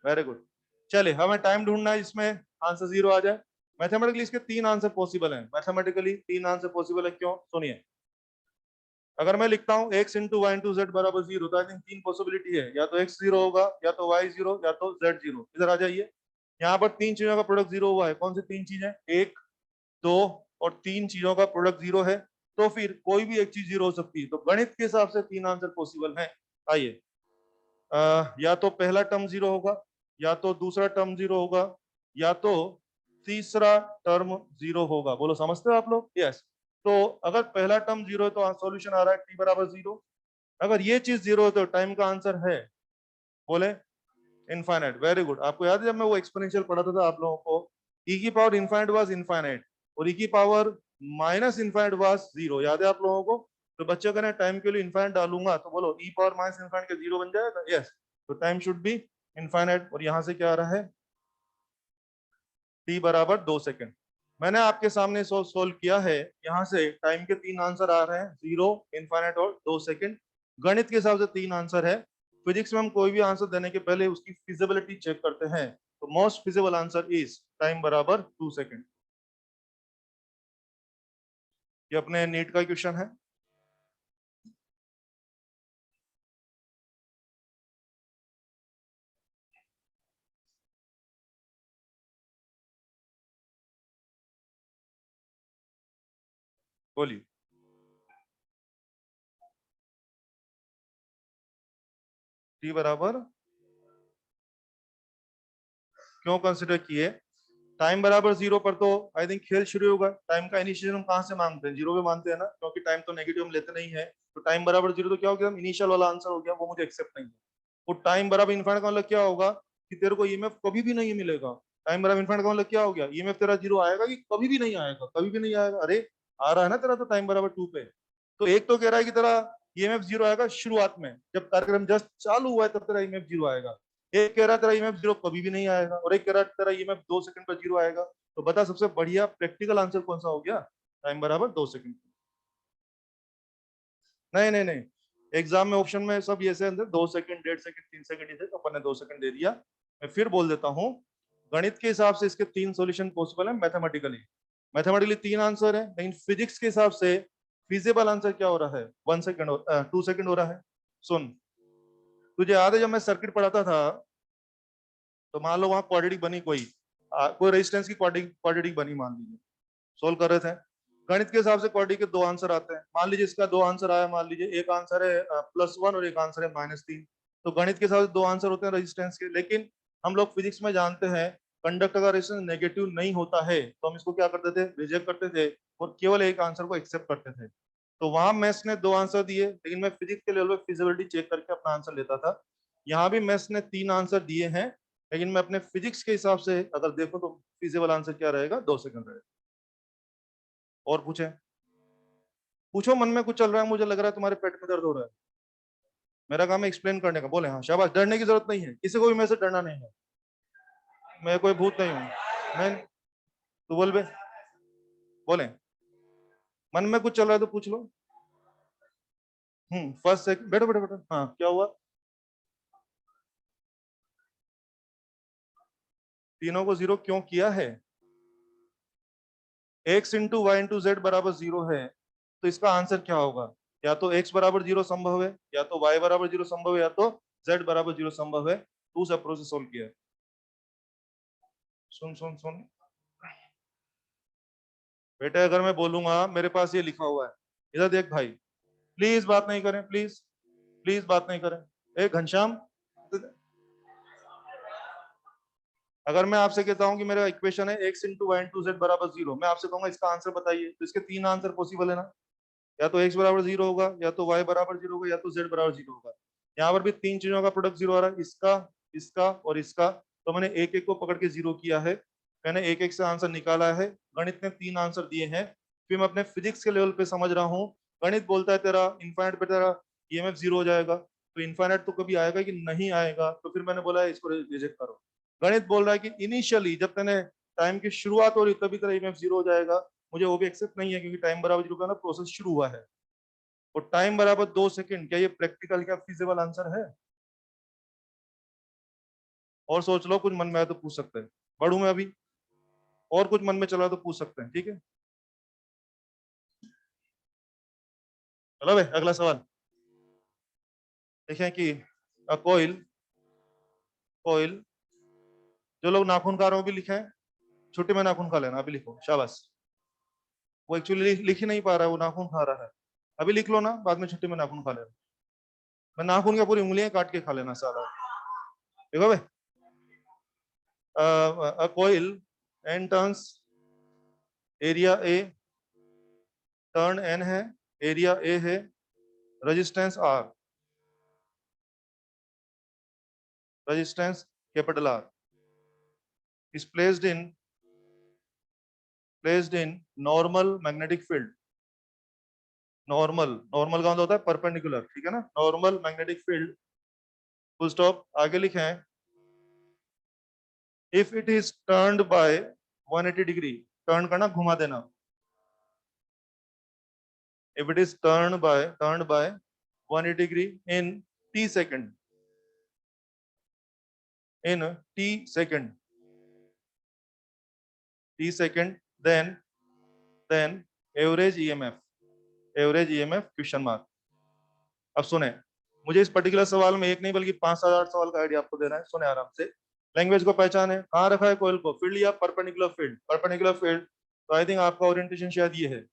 वेरी गुड। चलिए, हमें टाइम ढूंढना है जिसमें आंसर जीरो आ जाए। मैथमेटिकली इसके तीन आंसर पॉसिबल हैं। मैथमेटिकली तीन आंसर पॉसिबल है। क्यों? सुनिए, अगर मैं लिखता हूँ x into y into z बराबर जीरो, तो आई थिंक तीन पॉसिबिलिटी है, या तो x जीरो होगा, या तो y जीरो, या तो z जीरो। इधर आ जाइए, यहाँ पर तीन चीजों का प्रोडक्ट जीरो हुआ है। कौन सी तीन चीजें? एक, दो और तीन चीजों का प्रोडक्ट जीरो है, तो फिर कोई भी एक चीज जीरो हो सकती है। तो गणित के हिसाब से तीन आंसर पॉसिबल है। आइए, या तो पहला टर्म जीरो होगा, या तो दूसरा टर्म जीरो होगा, या तो तीसरा टर्म जीरो होगा। बोलो, समझते हो आप लोग? यस। तो अगर पहला टर्म जीरो है तो सॉल्यूशन आ रहा है टी बराबर जीरो। अगर ये चीज जीरो है तो टाइम का आंसर है, बोले, इनफाइनाइट। Very good. आपको याद है जब मैं वो एक्सपोनेंशियल पढ़ाता था आप लोगों को, ई की पावर इनफाइनाइट वाज इनफाइनाइट, और ई की power minus infinite was zero. याद है आप लोगों को? तो बच्चे कहने टाइम के लिए इनफाइनाइट डालूंगा, तो बोलो ई पावर माइनस इनफाइनाइट का जीरो बन जाएगा। यस। तो टाइम शुड बी इनफाइनाइट, और यहां से क्या आ रहा है? टी बराबर 2 सेकंड। मैंने आपके सामने सोल्व किया है। यहाँ से टाइम के तीन आंसर आ रहे हैं, जीरो, इनफाइनाइट और 2 सेकंड। गणित के हिसाब से तीन आंसर है। फिजिक्स में हम कोई भी आंसर देने के पहले उसकी फिजिबिलिटी चेक करते हैं। तो most feasible answer is time बराबर 2 सेकंड। ये अपने नीट का क्वेश्चन है। बोलिए। टी बराबर क्यों कंसिडर किए? टाइम बराबर जीरो पर तो आई थिंक खेल शुरू होगा। टाइम का इनिशियल हम कहाँ से मांगते हैं? जीरो पे मानते हैं ना, क्योंकि टाइम तो नेगेटिव हम लेते नहीं है। तो टाइम बराबर जीरो तो क्या हो गया? इनिशियल वाला आंसर हो गया, वो मुझे एक्सेप्ट नहीं है। वो टाइम बराबर इनफाइनाइट का मतलब क्या होगा कि तेरे को ईएमएफ कभी भी नहीं मिलेगा। टाइम बराबर इनफाइनाइट का मतलब क्या हो गया? ईएमएफ तेरा जीरो आएगा कि कभी भी नहीं आएगा? कभी भी नहीं आएगा। अरे, आ रहा है ना तेरा तो टाइम बराबर 2 पे। तो एक तो कह रहा है कि तेरा ईएमएफ जीरो आएगा शुरुआत में, जब कार्यक्रम जस्ट चालू हुआ है तब तेरा ईएमएफ जीरो आएगा। एक कह रहा है तेरा ईएमएफ जीरो कभी भी नहीं आएगा, और एक कह रहा है तेरा ईएमएफ 2 सेकंड पर जीरो आएगा। तो बता, सबसे बढ़िया प्रैक्टिकल आंसर कौन सा हो गया? टाइम बराबर 2 सेकंड। नहीं नहीं नहीं, एग्जाम में ऑप्शन में सब ये से अंदर 2 सेकंड, 1.5 सेकंड, 3 सेकंड ही थे, तो अपन ने 2 सेकंड दे दिया। मैं फिर बोल देता हूँ, गणित के हिसाब से इसके 3 सॉल्यूशन पॉसिबल है, मैथमेटिकली मैथमेटिकली 3 आंसर है, लेकिन फिजिक्स के हिसाब से फिजिबल आंसर क्या हो रहा है, 1 सेकंड, 2 सेकंड हो रहा है। सुन, तुझे याद है जब मैं सर्किट पढ़ाता था, तो मान लो वहां क्वाड्रेटिक बनी, कोई रेजिस्टेंस की क्वाड्रेटिक बनी, मान लीजिए सोल्व कर रहे थे, गणित के हिसाब से क्वाड्रेटिक के 2 आंसर आते हैं, मान लीजिए इसका 2 आंसर आया, मान लीजिए एक आंसर है +1 और एक आंसर है -3, तो गणित के हिसाब से 2 आंसर होते हैं रेजिस्टेंस के। लेकिन हम लोग फिजिक्स में जानते हैं कंडक्टर का रेजिस्टेंस नेगेटिव नहीं होता है, तो हम इसको क्या करते थे, रिजेक्ट करते थे और केवल एक आंसर को एक्सेप्ट करते थे। तो वहां मैथ्स ने 2 आंसर दिए, लेकिन मैं फिजिक्स के लेवल पे फिजिबिलिटी चेक करके अपना आंसर लेता था। यहाँ भी मैथ्स ने 3 आंसर दिए हैं, लेकिन मैं अपने फिजिक्स के हिसाब से अगर देखो तो फिजिबल आंसर क्या रहेगा, 2 सेकंड रहेगा। और पूछे, पूछो, मन में कुछ चल रहा है, मुझे लग रहा है तुम्हारे पेट में दर्द हो रहा है, मेरा काम है एक्सप्लेन करने का। बोले हाँ, शाबाश, डरने की जरूरत नहीं है, किसी को भी मेरे से डरना नहीं है, मैं कोई भूत नहीं हूँ। मैं, तू बोल बे, बोले, मन में कुछ चल रहा है तो पूछ लो। फर्स्ट सेकंड, बैठो बैठो बैठो, हाँ क्या हुआ? तीनों को 0 क्यों किया है? x into y into z बराबर 0 है, तो इसका आंसर क्या होगा? या तो x बराबर 0 संभव है, या तो y बराबर 0 संभव है, या तो z बराबर 0 संभव है। तो उस अप्रोच से सोल्व किया है। सुन सुन सुन बेटा, अगर मैं बोलूंगा मेरे पास ये लिखा हुआ है, इधर देख भाई, प्लीज बात नहीं करें, प्लीज प्लीज बात नहीं करें। ए घनश्याम, अगर मैं आपसे कहता हूं कि मेरा इक्वेशन है x into y into z बराबर 0, मैं आपसे कहूंगा इसका आंसर बताइए, तो इसके 3 आंसर पॉसिबल है ना, या तो x बराबर 0 होगा, या तो y बराबर 0 होगा, या तो z बराबर 0 होगा। यहाँ पर भी 3 चीजों का प्रोडक्ट 0 आ रहा है, इसका, इसका और इसका, तो मैंने एक एक को पकड़ के 0 किया है, मैंने एक एक से आंसर निकाला है। गणित ने 3 आंसर दिए हैं, फिर मैं अपने फिजिक्स के लेवल पे समझ रहा हूँ, गणित बोलता है तेरा इनफाइनाइट पे तेरा ईएमएफ 0 हो जाएगा, तो इनफाइनाइट तो कभी आएगा कि नहीं आएगा, तो फिर मैंने बोला इसको रिजेक्ट करो। गणित बोल रहा है कि इनिशियली जब तेने टाइम की शुरुआत हो रही तभी तेरा ईएमएफ 0 हो जाएगा, मुझे वो भी एक्सेप्ट नहीं है, क्योंकि टाइम बराबर 0 का ना प्रोसेस शुरू हुआ है, और टाइम बराबर 2 सेकंड, क्या ये प्रैक्टिकल, क्या फिजिबल आंसर है? और सोच लो, कुछ मन में आए तो पूछ सकते हैं, पढ़ू मैं अभी, और कुछ मन में चला तो पूछ सकते हैं, ठीक है? चलो भाई, अगला सवाल देखें कि कोयल, कोयल, जो लोग नाखून खा रहे हो भी लिखे हैं, छुट्टी में नाखून खा लेना, अभी लिखो, शाबाश। वो एक्चुअली लिख ही नहीं पा रहा है, वो नाखून खा रहा है, अभी लिख लो ना, बाद में छुट्टी में नाखून खा लेना, मैं नाखून की पूरी उंगलियां काट के खा लेना सारा, देखो भाई। Coil enters area A, turn N है, एरिया ए है, resistance R, resistance capital R, is placed in normal magnetic field। Normal, normal का मतलब होता है परपेंडिकुलर, ठीक है ना, normal magnetic field, full stop, आगे लिखे हैं, if it is turned by 180 degree, turn करना, घुमा देना, if it is turned by 180 degree in t second, in t second, t second, then average EMF, average EMF question mark. अब सुने, मुझे इस पर्टिकुलर सवाल में एक नहीं बल्कि 5 से 8 सवाल का आइडिया आपको देना है, सुने आराम से। लैंग्वेज को पहचाने, कहाँ रखा है कोयल को, फील्ड या परपेंडिकुलर फील्ड, परपेंडिकुलर फील्ड, तो आई थिंक आपका ओरिएंटेशन शायद ये है,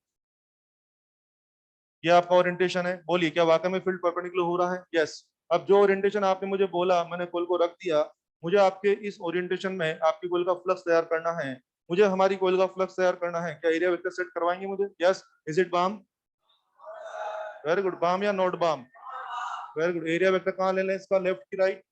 ये आपका ओरिएंटेशन है, बोलिए क्या वाकई में फील्ड परपेंडिकुलर हो रहा है? यस। अब जो ओरिएंटेशन आपने मुझे बोला, मैंने कोयल को रख दिया, मुझे आपके इस ओरिएंटेशन में आपकी कोयल का फ्लक्स तैयार करना है, मुझे हमारी कोयल का फ्लक्स तैयार करना है, क्या एरिया वेक्टर सेट करवाएंगे मुझे? Yes, is it bam? Very good, bam या not bam? Very good, area vector कहाँ ले लें इसका, लेफ्ट की राइट?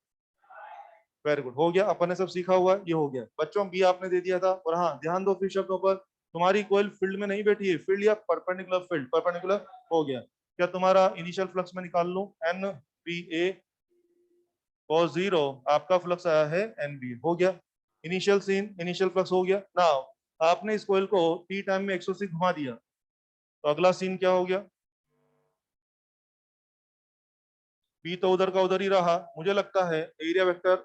वेरी गुड, हो गया, अपन ने सब सीखा हुआ है, ये हो गया बच्चों, बी आपने दे दिया था। और हाँ, ध्यान दो फिर शब्दों पर, तुम्हारी कोयल फील्ड में नहीं बैठी है, फील्ड या परपेंडिकुलर फील्ड, परपेंडिकुलर हो गया। क्या तुम्हारा इनिशियल फ्लक्स में निकाल लूं, एन पी ए cos 0, आपका फ्लक्स आया है एन बी, हो गया, इनिशियल सीन, इनिशियल फ्लक्स हो गया। नाउ आपने इस कोयल को टी टाइम में 180 घुमा दिया, तो अगला सीन क्या हो गया, बी तो उधर का उधर ही रहा, मुझे लगता है एरिया वेक्टर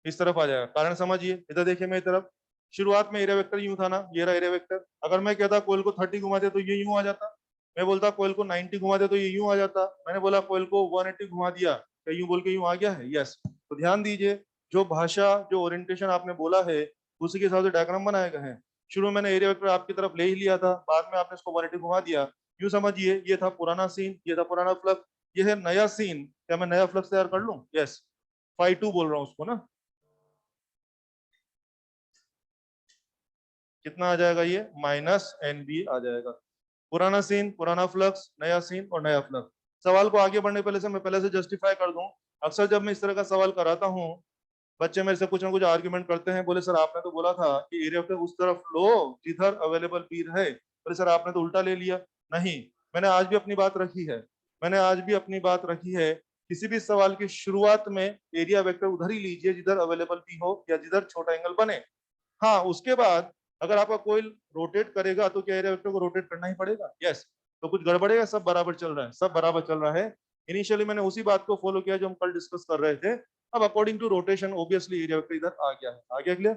इस तरफ आ जाएगा। कारण समझिए, इधर देखिए मेरी तरफ, शुरुआत में एरिया वेक्टर यूं था ना, ये रहा एरिया वेक्टर। अगर मैं कहता कोयल को 30 घुमा दे तो ये यूं आ जाता, मैं बोलता कोयल को 90 घुमा दे तो ये यूं आ जाता, मैंने बोला कोयल को 180 घुमा दिया, क्या यूं बोल के यूं आ गया है? यस। तो ध्यान दीजिए, जो भाषा, जो ओरिएंटेशन आपने बोला है, उसी के हिसाब से डायग्राम बनाए गए हैं। शुरू में मैंने एरिया वेक्टर आपकी तरफ ले ही लिया था, बाद में आपने इसको 180 घुमा दिया। यूं समझिए, ये था पुराना सीन, ये था पुराना फ्लक्स, ये है नया सीन। क्या मैं नया फ्लक्स तैयार कर लूं? यस। फाई टू बोल रहा हूँ उसको ना। कितना आ जाएगा ये? माइनस एन बी आ जाएगा। पुराना सीन, पुराना फ्लक्स, नया सीन और नया फ्लक्स। सवाल को आगे बढ़ने पहले से मैं पहले से जस्टिफाई कर दूं। अक्सर जब मैं इस तरह का सवाल कराता हूं, बच्चे मेरे से कुछ ना कुछ आर्ग्यूमेंट करते हैं, बोले सर आपने तो बोला था कि एरिया वेक्टर उस तरफ लो जिधर अवेलेबल पीर है, बोले सर आपने तो उल्टा ले लिया। नहीं, मैंने आज भी अपनी बात रखी है, मैंने आज भी अपनी बात रखी है। किसी भी सवाल की शुरुआत में एरिया वेक्टर उधर ही लीजिए जिधर अवेलेबल पी हो या जिधर छोटा एंगल बने। हाँ, उसके बाद अगर आपका कोई रोटेट करेगा तो क्या एरिया वेक्टर को रोटेट करना ही पड़ेगा? यस। तो कुछ गड़बड़ेगा? सब बराबर चल रहा है, सब बराबर चल रहा है। इनिशियली मैंने उसी बात को फॉलो किया जो हम कल डिस्कस कर रहे थे। अब according to rotation obviously area vector इधर आ गया है। आ गया क्लियर?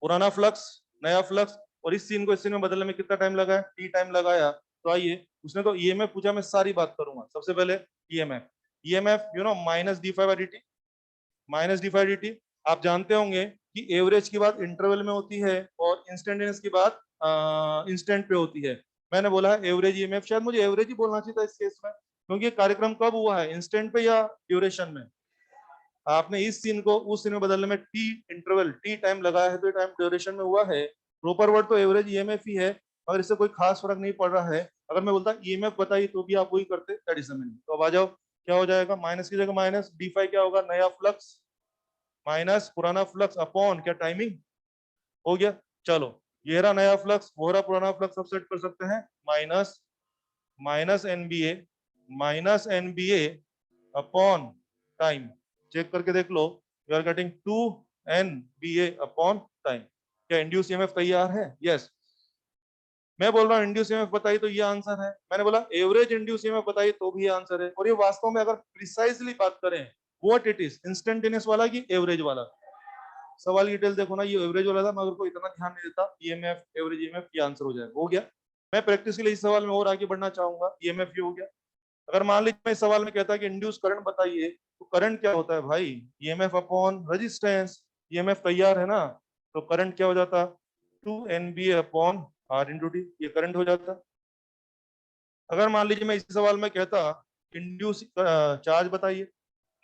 पुराना फ्लक्स, नया फ्लक्स, और इस सीन को इस सीन में बदलने में कितना टाइम लगा है? टी टाइम लगाया। तो आइए, उसने तो ईएमएफ पूछा, मैं सारी बात करूंगा। सबसे पहले EMF, EMF minus D five D T, minus D five D T. आप जानते होंगे कि एवरेज की बात इंटरवल में होती है और इंस्टेंटेनियस की बात इंस्टेंट पे होती है। मैंने बोला है एवरेज ईएमएफ, शायद मुझे एवरेज ही बोलना चाहिए था इस केस में, क्योंकि ये कार्यक्रम कब हुआ है, इंस्टेंट पे या ड्यूरेशन में? आपने इस सीन को उस सीन में बदलने में टी इंटरवल, टी टाइम लगाया है, तो ये टाइम ड्यूरेशन में हुआ है। प्रॉपर वर्ड तो एवरेज ईएमएफ ही है, और इससे कोई खास फर्क नहीं पड़ रहा है। अगर मैं बोलता ईएमएफ बताइए तो भी आप वही करते, दैट इज द मीनिंग। तो अब आ जाओ, क्या हो जाएगा? माइनस की जगह माइनस, डी फाइव क्या होगा? नया फ्लक्स माइनस पुराना फ्लक्स अपॉन क्या टाइमिंग। हो गया। चलो, ये रहा नया फ्लक्स, वो रहा पुराना फ्लक्स, सब सेट कर सकते हैं। Minus minus NBA, minus NBA upon time. Check करके देख लो, you are getting 2 NBA upon time. क्या इंड्यूस ईएमएफ तैयार है? यस। मैं बोल रहा हूँ इंड्यूस ईएमएफ बताइए तो ये आंसर है, मैंने बोला एवरेज इंड्यूस ईएमएफ बताइए तो भी ये आंसर है। और ये वास्तव में अगर प्रिसाइजली बात करें, व्हाट इट इज, इंस्टेंटेनियस वाला कि एवरेज वाला? सवाल की डिटेल देखो ना, ये एवरेज वाला था, मगर को इतना ध्यान नहीं देता। ईएमएफ, एवरेज ईएमएफ, ये आंसर हो जाएगा। हो गया। मैं प्रैक्टिस के लिए इस सवाल में और आगे बढ़ना चाहूंगा। ईएमएफ ये हो गया। अगर मान लीजिए मैं इस सवाल में कहता कि इंड्यूस करंट बताइए, तो करंट क्या होता है भाई? EMF upon resistance. ईएमएफ तैयार है ना, तो करंट क्या हो जाता? 2 NBA upon r into t, ये करंट हो जाता। अगर मान लीजिए मैं इस सवाल में कहता इंड्यूस चार्ज बताइए,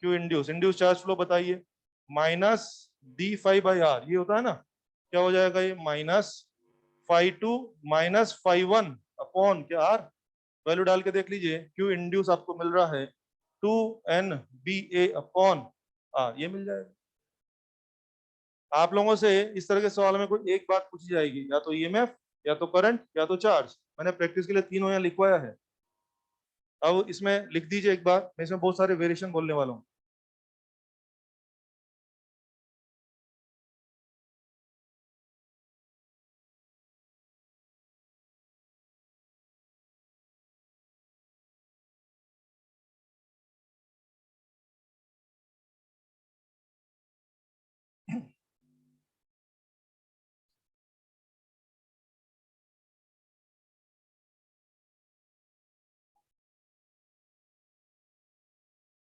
क्यों इंड्यूस, इंड्यूस चार्ज फ्लो बताइए, minus D five by r, ये होता है ना, क्या हो जाएगा ये? Minus five to minus five one upon क्या आर। वैल्यू डाल के देख लीजिए, क्यू इंड्यूस आपको मिल रहा है 2 NBA अपॉन आर, ये मिल जाएगा। आप लोगों से इस तरह के सवाल में कोई एक बात पूछी जाएगी, या तो ईएमएफ, या तो करंट, या तो चार्ज। मैंने प्रैक्टिस के लिए तीनों यहाँ लिखवाया है। अब इसमें लिख दीजिए एक बार, मैं इसमें बहुत सारे वेरिएशन बोलने वाला हूँ।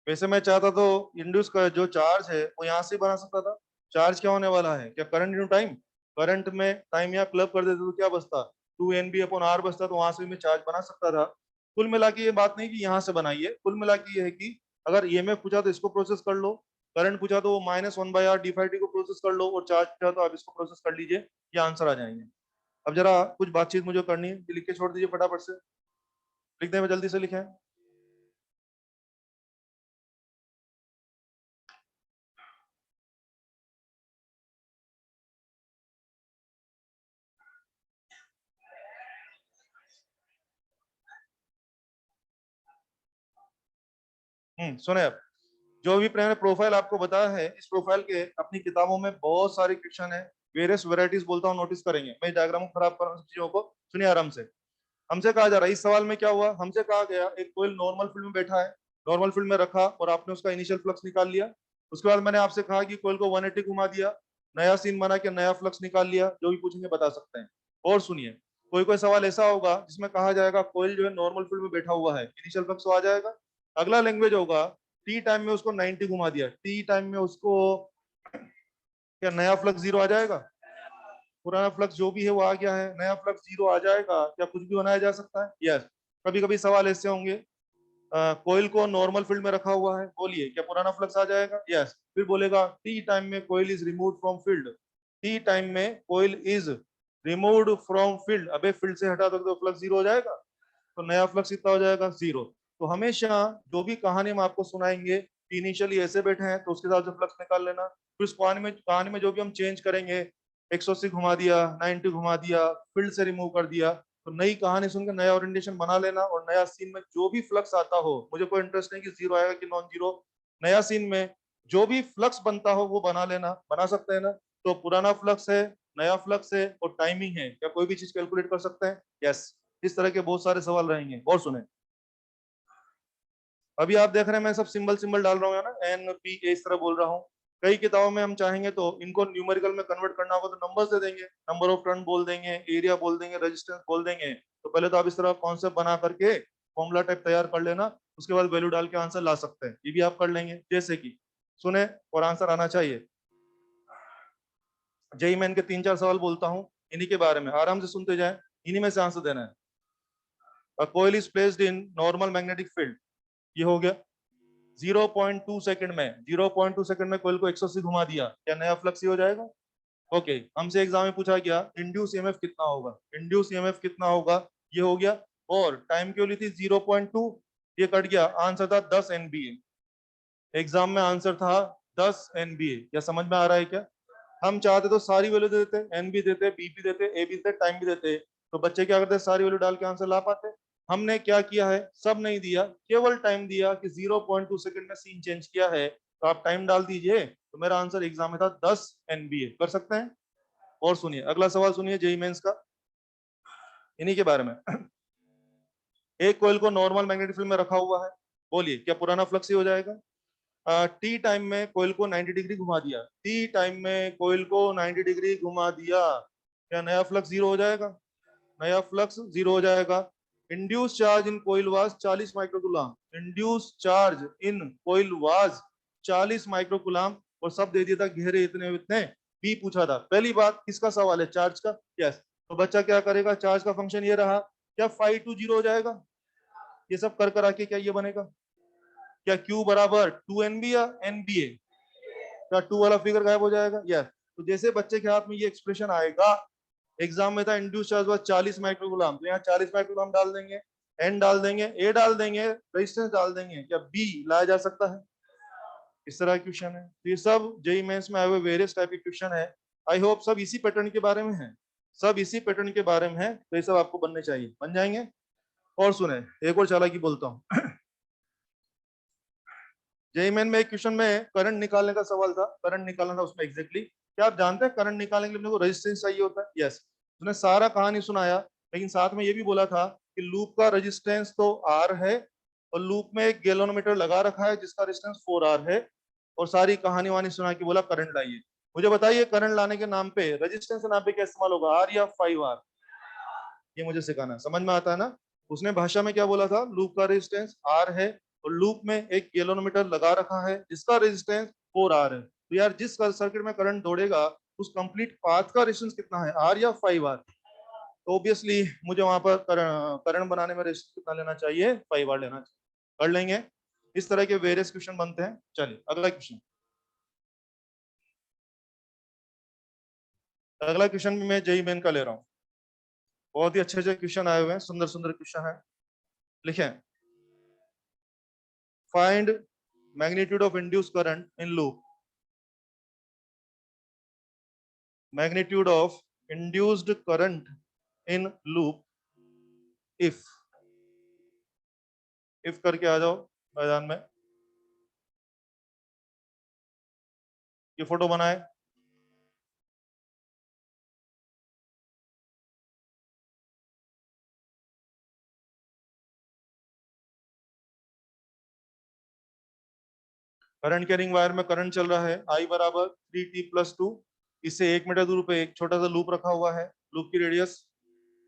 वैसे मैं चाहता तो इंड्यूस का जो चार्ज है वो यहाँ से बना सकता था। चार्ज क्या होने वाला है? क्या करंट इंटू टाइम? करंट में टाइम यहाँ क्लब कर देते तो क्या बचता? 2 NB अपॉन आर बचता, तो वहां से भी मैं चार्ज बना सकता था। कुल मिला के ये बात नहीं कि यहाँ से बनाइए, कुल मिला के ये है कि अगर ईएमएफ पूछा तो इसको प्रोसेस कर लो, करंट पूछा तो वो -1/r/d∅dt को प्रोसेस कर लो, और चार्ज पूछा तो आप इसको प्रोसेस कर लीजिए, ये आंसर आ जाएंगे। अब जरा कुछ बातचीत मुझे करनी है, ये लिख के छोड़ दीजिए फटाफट से, लिख दें, जल्दी से लिखें। सुने अब, जो भी मैंने प्रोफाइल आपको बताया है, इस प्रोफाइल के अपनी किताबों में बहुत सारे क्वेश्चन है, वेरियस वेराइटीज बोलता हूँ, नोटिस करेंगे, मैं डायग्राम को खराब कर रहा हूँ चीजों को, सुनिए आराम से। हमसे कहा जा रहा है, इस सवाल में क्या हुआ, हमसे कहा गया एक कोयल नॉर्मल फील्ड में बैठा है, नॉर्मल फील्ड में रखा और आपने उसका इनिशियल फ्लक्स निकाल लिया। उसके बाद मैंने आपसे कहा कि कोयल को 180 घुमा दिया, नया सीन बना के नया फ्लक्स निकाल लिया, जो भी पूछेंगे बता सकते हैं। और सुनिए, कोई कोई सवाल ऐसा होगा जिसमें कहा जाएगा कोयल जो है नॉर्मल फील्ड में बैठा हुआ है, इनिशियल फ्लक्स तो आ जाएगा। अगला लैंग्वेज होगा टी टाइम में उसको 90 घुमा दिया, टी टाइम में उसको क्या नया फ्लक्स जीरो आ जाएगा, पुराना फ्लक्स जो भी है वो आ गया है, नया फ्लक्स जीरो आ जाएगा, क्या कुछ भी बनाया जा सकता है? यस। कभी कभी सवाल ऐसे होंगे, कोयल को नॉर्मल फील्ड में रखा हुआ है, बोलिए क्या पुराना फ्लक्स आ जाएगा? यस। फिर बोलेगा टी टाइम में coil is removed from field, T time में coil is removed from field, अबे फील्ड से हटा दो तो फ्लक्स जीरो हो जाएगा, तो नया फ्लक्स कितना हो जाएगा? जीरो। तो हमेशा जो भी कहानी हम आपको सुनाएंगे, इनिशियली ऐसे बैठे हैं तो उसके हिसाब से फ्लक्स निकाल लेना, फिर उस कहानी में जो भी हम चेंज करेंगे, 180 घुमा दिया, 90 घुमा दिया, फील्ड से रिमूव कर दिया, तो नई कहानी सुनकर नया ओरिएंटेशन बना लेना, और नया सीन में जो भी फ्लक्स आता हो, मुझे कोई इंटरेस्ट नहीं कि जीरो आएगा कि नॉन जीरो, नया सीन में जो भी फ्लक्स बनता हो वो बना लेना, बना सकते हैं ना? तो पुराना फ्लक्स है, नया फ्लक्स है और टाइमिंग है, क्या कोई भी चीज कैलकुलेट कर सकते हैं? यस। इस तरह के बहुत सारे सवाल रहेंगे, और सुने। अभी आप देख रहे हैं मैं सब सिंबल सिंबल डाल रहा हूँ ना, एन पी ए इस तरह बोल रहा हूँ। कई किताबों में हम चाहेंगे तो इनको न्यूमेरिकल में कन्वर्ट करना होगा तो नंबर्स दे देंगे, नंबर ऑफ टर्न बोल देंगे, एरिया बोल देंगे, रेजिस्टेंस बोल देंगे। तो पहले तो आप इस तरह कॉन्सेप्ट बना करके फॉर्मूला टाइप तैयार कर लेना, उसके बाद वैल्यू डाल के आंसर ला सकते हैं, ये भी आप कर लेंगे। जैसे कि सुने, और आंसर आना चाहिए। जेई मैं इनके 3-4 सवाल बोलता हूँ, इन्हीं के बारे में आराम से सुनते जाए, इन्हीं में से आंसर देना है। A coil is placed in normal magnetic field, ये हो गया। 0.2 सेकंड में, 0.2 सेकंड में कोयल को 180 घुमा दिया, क्या नया फ्लक्स ही हो जाएगा? ओके। हमसे एग्जाम में पूछा गया इंड्यूस ईएमएफ कितना होगा, इंड्यूस ईएमएफ कितना होगा, ये हो गया। और टाइम की वैल्यू थी 0.2, ये कट गया, आंसर था 10 एनबीए। एग्जाम में आंसर था 10 एनबीए। क्या समझ में आ रहा है क्या? हम चाहते तो सारी वैल्यू दे देते, एन भी देते, बी भी देते, ए भी देते, टाइम भी देते, तो बच्चे क्या करते, सारी वैल्यू डाल के आंसर ला पाते। हमने क्या किया है, सब नहीं दिया, केवल टाइम दिया कि 0.2 सेकंड में सीन चेंज किया है, तो आप टाइम डाल दीजिए, तो मेरा आंसर एग्जाम में था 10 एनबीए। कर सकते हैं? और सुनिए अगला सवाल, सुनिए जेई मेंस का, इन्हीं के बारे में। एक कोयल को नॉर्मल मैग्नेटिक फील्ड में रखा हुआ है, बोलिए क्या पुराना फ्लक्स ही हो जाएगा? टी टाइम में कोयल को 90 डिग्री घुमा दिया, टी टाइम में कोयल को 90 डिग्री घुमा दिया, क्या नया फ्लक्स जीरो हो जाएगा? नया फ्लक्स जीरो हो जाएगा। Induce charge in coil was 40 microcoulomb, induce charge in coil was 40 microcoulomb, और सब दे दिया था घेरे इतने इतने, बी पूछा था। पहली बात किसका सवाल है, चार्ज का। यस। तो बच्चा क्या करेगा, चार्ज का फंक्शन ये रहा, क्या 5 to 0 हो जाएगा? ये सब कर कर आके क्या ये बनेगा, क्या Q बराबर 2NB या NBA, क्या 2 वाला फिगर गायब हो जाएगा? यस। तो जैसे बच्चे के हाथ में ये एक्सप्रेशन आएगा, एग्जाम में था इंड्यूस चार्ज हुआ 40 माइक्रोकुलाम, तो यहाँ 40 माइक्रोकुलाम डाल देंगे, एन डाल देंगे, ए डाल देंगे, रेजिस्टेंस डाल देंगे, क्या बी लाया जा सकता है? इस तरह क्वेश्चन है। तो ये सब जेई मेंस में आए हुए वेरियस टाइप के क्वेश्चन है। आई होप सब इसी पैटर्न के बारे में है, सब इसी पैटर्न के बारे में है, तो ये सब आपको बनने चाहिए, बन जाएंगे। और सुने, एक और चालाकी बोलता हूँ। जेई मेन में एक क्वेश्चन में करंट निकालने का सवाल था, करंट निकालना था उसमें एग्जैक्टली। क्या आप जानते हैं करंट निकालने के लिए अपने को रेजिस्टेंस चाहिए होता है? यस। उसने सारा कहानी सुनाया, लेकिन साथ में ये भी बोला था कि लूप का रेजिस्टेंस तो आर है, और लूप में एक गैल्वेनोमीटर लगा रखा है जिसका रेजिस्टेंस 4R है, और सारी कहानी वानी सुना के बोला करंट लाइए। मुझे बताइए करंट लाने के नाम पे, रेजिस्टेंस के नाम पे क्या इस्तेमाल होगा, आर या 5R? ये मुझे सिखाना है, समझ में आता है ना? उसने भाषा में क्या बोला था, लूप का रेजिस्टेंस आर है, और लूप में एक गैल्वेनोमीटर लगा रखा है जिसका रेजिस्टेंस 4R है। तो यार जिस सर्किट में करंट दौड़ेगा उस कंप्लीट पाथ का रेजिस्टेंस कितना है, आर या 5R? तो ऑब्वियसली मुझे वहां पर करंट बनाने में रेजिस्टेंस कितना लेना चाहिए, 5R लेना चाहिए। कर लेंगे। इस तरह के वेरियस क्वेश्चन बनते हैं। चलिए अगला क्वेश्चन, अगला क्वेश्चन भी मैं जेई मेन का ले रहा हूँ। बहुत ही अच्छे अच्छे क्वेश्चन आए हुए हैं, सुंदर सुंदर क्वेश्चन है। लिखें, find magnitude of induce current in loop, magnitude of induced current in loop if करके आ जाओ मैदान में। ये फोटो बनाए, करंट कैरिंग वायर में करंट चल रहा है I बराबर 3t+2। इससे 1 मीटर दूर पे एक छोटा सा लूप रखा हुआ है, लूप की रेडियस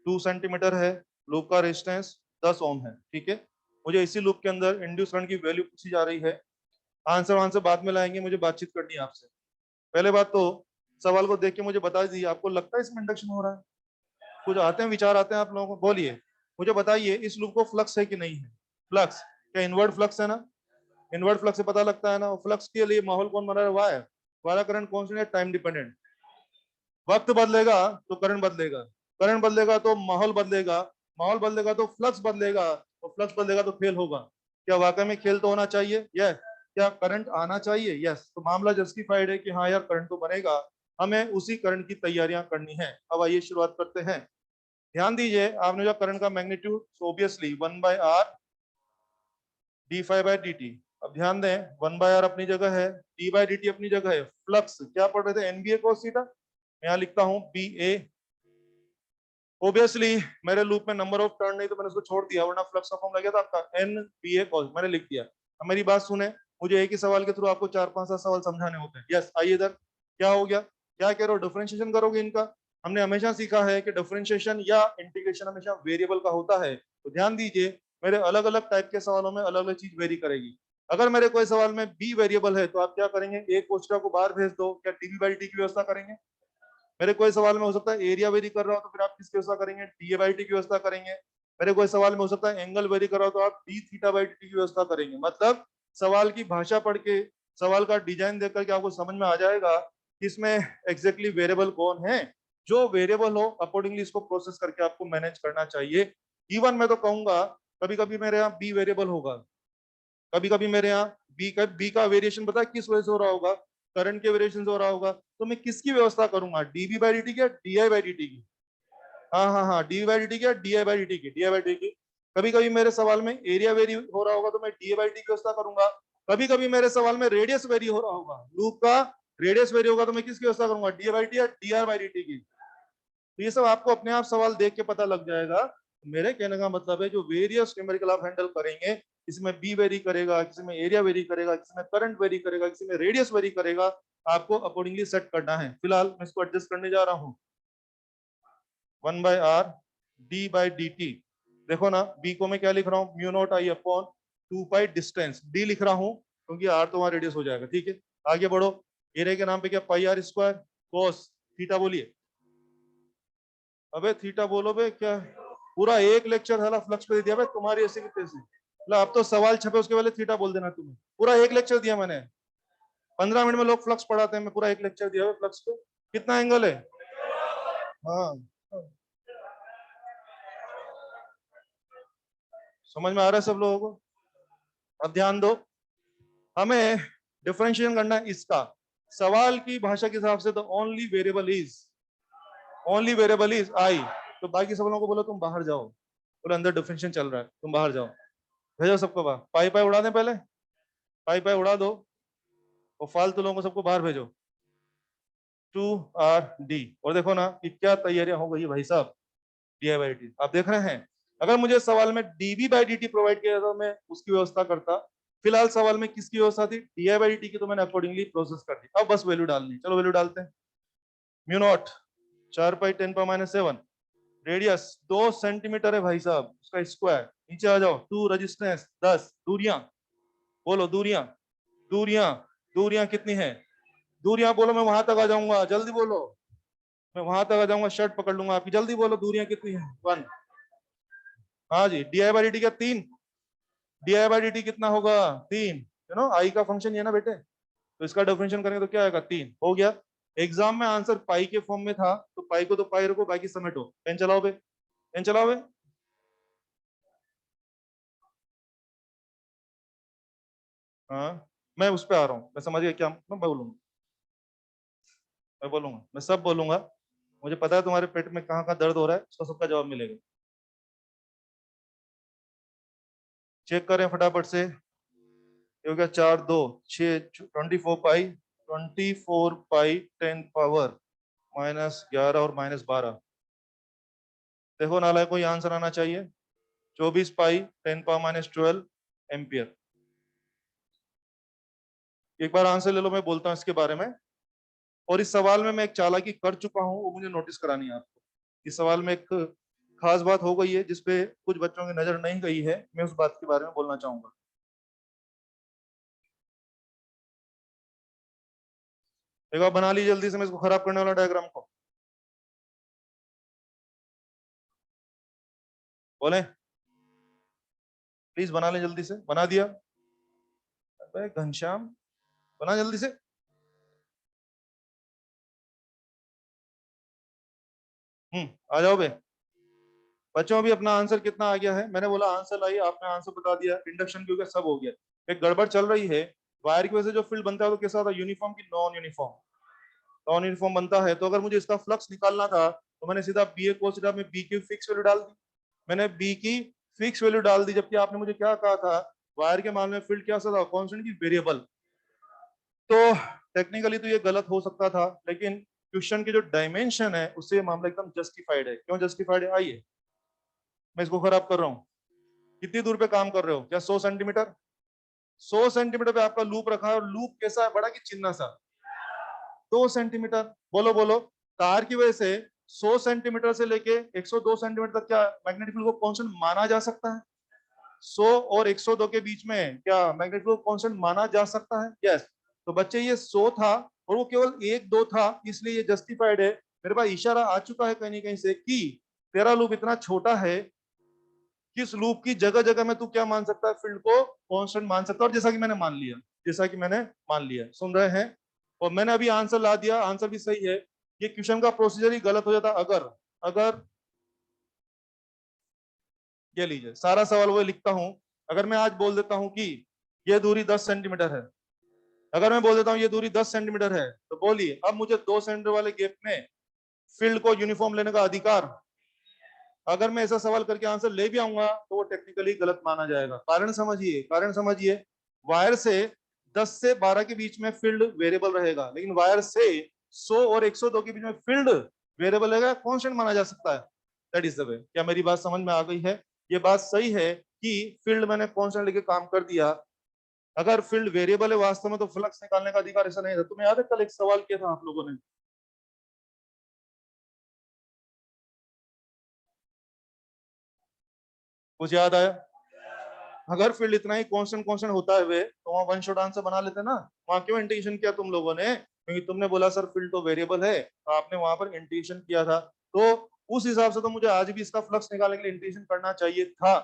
2 सेंटीमीटर है, लूप का रेजिस्टेंस 10 ओम है। ठीक है, मुझे इसी लूप के अंदर इंड्यूस करंट की वैल्यू पूछी जा रही है। आंसर बाद में लाएंगे, मुझे बातचीत करनी है आपसे। पहले बात तो सवाल को देख के मुझे बता दीजिए, आपको लगता है इसमें इंडक्शन हो रहा है? कुछ आते हैं, विचार आते हैं आप लोगों को? बोलिए, मुझे बताइए इस लूप को फ्लक्स है कि नहीं है? फ्लक्स क्या इनवर्ट फ्लक्स है ना? इनवर्ट फ्लक्स से पता लगता है ना। फ्लक्स के लिए माहौल कौन बना रहा है? वायर। वायर करंट कौन सा है? Time dependent. वक्त बदलेगा तो करंट बदलेगा, करंट बदलेगा तो माहौल बदलेगा, माहौल बदलेगा तो फ्लक्स बदलेगा, और फ्लक्स बदलेगा तो खेल होगा। क्या वाकई में खेल तो होना चाहिए? यस। क्या करंट आना चाहिए? यस। तो मामला जस्टिफाइड है कि हाँ यार करंट तो बनेगा, हमें उसी करंट की तैयारियां करनी है। अब आइए शुरुआत करते हैं। ध्यान दीजिए, आपने जो करंट का मैग्नीट्यूड, ऑब्वियसली 1/r d∅dt। अब ध्यान दें, 1/r अपनी जगह है, d/dt अपनी जगह है। फ्लक्स क्या पढ़ रहे थे? NBA cos theta. यहाँ लिखता हूं BA। ऑब्वियसली मेरे लूप में नंबर ऑफ टर्न नहीं तो मैंने उसको छोड़ दिया, वरना फ्लक्स का फॉर्म लग गया था आपका NBA cos, मैंने लिख दिया। अब मेरी बात सुने, मुझे एक ही सवाल के थ्रू आपको 4-5 सवाल समझाने होते हैं। यस, आइए इधर। क्या हो गया? क्या कह रहे हो? डिफरेंशिएशन करोगे इनका। हमने हमेशा सीखा है कि डिफरेंशिएशन या इंटीग्रेशन हमेशा वेरिएबल का होता है। तो ध्यान दीजिए, मेरे अलग अलग टाइप के सवालों में अलग अलग चीज वेरी करेगी। अगर मेरे कोई सवाल में बी वेरिएबल है तो आप क्या करेंगे? एक कोष्ठक को बाहर भेज दो। क्या dv/dt की व्यवस्था करेंगे? मेरे कोई सवाल में हो सकता है एरिया वेरी कर रहा हो तो फिर आप किसकी व्यवस्था करेंगे? डी/टी की व्यवस्था करेंगे। मेरे कोई सवाल में हो सकता है एंगल वेरी कर रहा हो तो आप d∅dt की व्यवस्था करेंगे। मतलब सवाल की भाषा पढ़ के, सवाल का डिजाइन देख करके आपको समझ में आ जाएगा कि इसमें एग्जैक्टली वेरिएबल कौन है। जो वेरिएबल हो अकॉर्डिंगली इसको प्रोसेस करके आपको मैनेज करना चाहिए। इवन मैं तो कहूंगा कभी कभी मेरे यहाँ बी वेरिएबल होगा, कभी कभी मेरे यहाँ बी का वेरिएशन पता है किस वजह से हो रहा होगा? करंट के वेरिएशन से हो रहा होगा। तो मैं किसकी व्यवस्था करूंगा? dv/dt की या di/dt की? हाँ हाँ हाँ, dv/dt की या di/dt की? di/dt की। कभी कभी मेरे सवाल में एरिया वेरी हो रहा होगा तो मैं di/dt की व्यवस्था करूंगा। कभी कभी मेरे सवाल में रेडियस वेरी हो रहा होगा, लूप का रेडियस वेरी होगा तो मैं किसकी व्यवस्था करूंगा? d/dt या dr/dt की? तो ये सब आपको अपने आप सवाल देख के पता लग जाएगा। मेरे कहने का मतलब है जो वेरियस न्यूमेरिकल आप हैंडल करेंगे, किसी में बी वेरी करेगा, किसी में एरिया वेरी करेगा, किसी में करंट वेरी करेगा, किसी में रेडियस वेरी करेगा, आपको अकॉर्डिंगली सेट करना है। फिलहाल मैं इसको एडजस्ट करने जा रहा हूँ। 1/r d/dt। देखो ना, बी को मैं क्या लिख रहा हूँ? μ0I/2π distance. डी लिख रहा हूँ क्योंकि आर तो वहां रेडियस हो जाएगा। ठीक है, आगे बढ़ो। एरिया के नाम पे क्या? πr² cos theta. बोलिए, अबे थीटा बोलो बे। क्या पूरा एक लेक्चर साला फ्लक्स पे दे दिया बे, तुम्हारी ऐसे की तैसे। मतलब अब तो सवाल छपे उसके पहले थीटा बोल देना तुम्हें। पूरा एक लेक्चर दिया मैंने। 15 मिनट में लोग फ्लक्स पढ़ाते हैं, मैं पूरा एक लेक्चर दिया फ्लक्स पे। कितना एंगल है? हाँ, समझ में आ रहा है सब लोगों को? अब ध्यान दो, हमें डिफरेंशिएशन करना है इसका। सवाल की भाषा के हिसाब से तो ओनली वेरिएबल इज आई। तो बाकी सब लोगों को बोलो तुम बाहर जाओ, बोले अंदर डिफरेंशिएशन चल रहा है, तुम बाहर जाओ। भेजो सबको बाहर। पाई पाई उड़ा दें पहले, पाई पाई उड़ा दो और फालतू लोगों को सबको बाहर भेजो। 2r d। और देखो ना कि क्या तैयारियां हो गई भाई साहब। di/dt आप देख रहे हैं। अगर मुझे सवाल में dv/dt प्रोवाइड किया तो मैं उसकी व्यवस्था करता। फिलहाल सवाल में किसकी व्यवस्था थी? di/dt की। तो मैंने अकॉर्डिंगली प्रोसेस कर दी। अब बस वैल्यू डालनी। चलो वैल्यू डालते हैं। μ0 4π10⁻⁷। रेडियस 2 सेंटीमीटर है भाई साहब, उसका स्क्वायर। नीचे आ जाओ। 2 रेजिस्टेंस 10। दूरियां बोलो, दूरियां दूरियां दूरियां कितनी है? दूरियां बोलो, मैं वहां तक आ जाऊंगा, जल्दी बोलो। मैं वहां तक आ जाऊंगा, शर्ट पकड़ लूंगा आपकी। जल्दी बोलो, दूरियां कितनी है? 1। हाँ जी, di/dt क्या? 3। di/dt कितना होगा? 3। आई का फंक्शन ये ना बेटे, तो इसका डिफरेंशिएशन करेंगे तो क्या आएगा? 3। हो गया। एग्जाम में आंसर पाई के फॉर्म में था तो पाई को तो पाई रखो, बाकी समेटो। पेन चलाओ बे, पेन चलाओ बे। हाँ, मैं उस पर आ रहा हूँ, मैं समझ गया। क्या मैं बोलूंगा? मैं बोलूंगा, मैं सब बोलूंगा। मुझे पता है तुम्हारे पेट में कहाँ कहाँ दर्द हो रहा है, उसका सबका जवाब मिलेगा। चेक करें फटाफट से। ये हो गया 4 2 6 24 पाई, 24 पाई 10⁻⁻11 और -12। देखो नाला कोई आंसर आना चाहिए। 24 पाई 10⁻⁻12 एम्पियर। एक बार आंसर ले लो, मैं बोलता हूँ इसके बारे में। और इस सवाल में मैं एक चालाकी कर चुका हूं, वो मुझे नोटिस करानी है आपको। इस सवाल में एक खास बात हो गई है जिसपे कुछ बच्चों की नजर नहीं गई है, मैं उस बात के बारे में बोलना चाहूंगा। एक बार बना ली जल्दी से, मैं इसको खराब करने वाला डायग्राम को। बोले प्लीज बना ले जल्दी से। बना दिया? अबे घनश्याम, बना जल्दी से। आ जाओ बे। बच्चों अभी अपना आंसर कितना आ गया है? मैंने बोला आंसर लाइए, आपने आंसर बता दिया। इंडक्शन क्योंकि सब हो गया। एक गड़बड़ चल रही है, वायर की वजह से जो फील्ड बनता है वो कैसा होता है? यूनिफॉर्म की नॉन यूनिफॉर्म। नॉन यूनिफॉर्म बनता है, तो अगर मुझे इसका फ्लक्स निकालना था तो मैंने सीधा बी ए कोस थीटा में बी की फिक्स वैल्यू डाल दी। मैंने बी की फिक्स वैल्यू डाल दी, जबकि आपने मुझे क्या कहा था? वायर के मामले में फील्ड क्या था? कांस्टेंट की वेरिएबल। तो टेक्निकली तो ये गलत हो सकता था, लेकिन क्वेश्चन की जो डायमेंशन है उससे ये मामला एकदम जस्टिफाइड है। क्यों जस्टिफाइड है? आइए, मैं इसको खराब कर रहा हूँ। कितनी दूर पे काम कर रहे हो? क्या 100 सेंटीमीटर? 100 सेंटीमीटर पे आपका लूप रखा है, और लूप कैसा है? बड़ा कि चिन्ना सा? 2 सेंटीमीटर। बोलो बोलो, तार की वजह से 100 सेंटीमीटर से लेके 102 सेंटीमीटर तक क्या मैग्नेटिक फील्ड को कांस्टेंट माना जा सकता है? 100 और 102 के बीच में क्या मैग्नेटिक फील्ड को कांस्टेंट माना जा सकता है? यस। तो बच्चे ये 100 था और वो केवल 1 2 था, इसलिए ये जस्टिफाइड है। मेरे पास इशारा आ चुका है कहीं ना कहीं से कि तेरा लूप इतना छोटा है, किस लूप की जगह जगह में तू क्या मान सकता है? फील्ड को कांस्टेंट मान सकता है। और जैसा कि मैंने मान लिया, जैसा कि मैंने मान लिया, सुन रहे हैं? और मैंने अभी आंसर ला दिया, आंसर भी सही है। ये क्वेश्चन का प्रोसीजर ही गलत हो जाता अगर अगर ये लीजिए सारा सवाल वो लिखता हूं। अगर मैं आज बोल देता हूं कि ये दूरी 10 सेंटीमीटर है, अगर मैं बोल देता हूं ये दूरी 10 सेंटीमीटर है, तो बोलिए अब मुझे 2 सेंटीमीटर वाले गैप में फील्ड को यूनिफॉर्म लेने का अधिकार। अगर मैं ऐसा सवाल करके आंसर ले भी आऊंगा तो वो टेक्निकली गलत माना जाएगा। कारण समझिए, कारण समझिए। वायर से 10 से 12 के बीच में फील्ड वेरिएबल रहेगा, लेकिन वायर से 100 और 102 के बीच में फील्ड वेरिएबल रहेगा, कांस्टेंट माना जा सकता है। That is the way. क्या मेरी बात समझ में आ गई है? ये बात सही है कि फील्ड मैंने कांस्टेंट लेके काम कर दिया। अगर फील्ड वेरिएबल है वास्तव में, तो फ्लक्स निकालने का अधिकार ऐसा नहीं था। तुम्हें याद है कल एक सवाल किया था आप लोगों ने? कुछ याद आया? अगर फील्ड इतना ही कांस्टेंट कांस्टेंट होता है वे, तो वहां वन शॉट आंसर बना लेते ना। वहां क्यों इंटीग्रेशन किया तुम लोगों ने? क्योंकि तुमने बोला सर फील्ड तो वेरिएबल है, तो आपने वहां पर इंटीग्रेशन किया था। तो उस हिसाब से तो मुझे आज भी इसका फ्लक्स निकालने के लिए इंटीग्रेशन करना चाहिए था।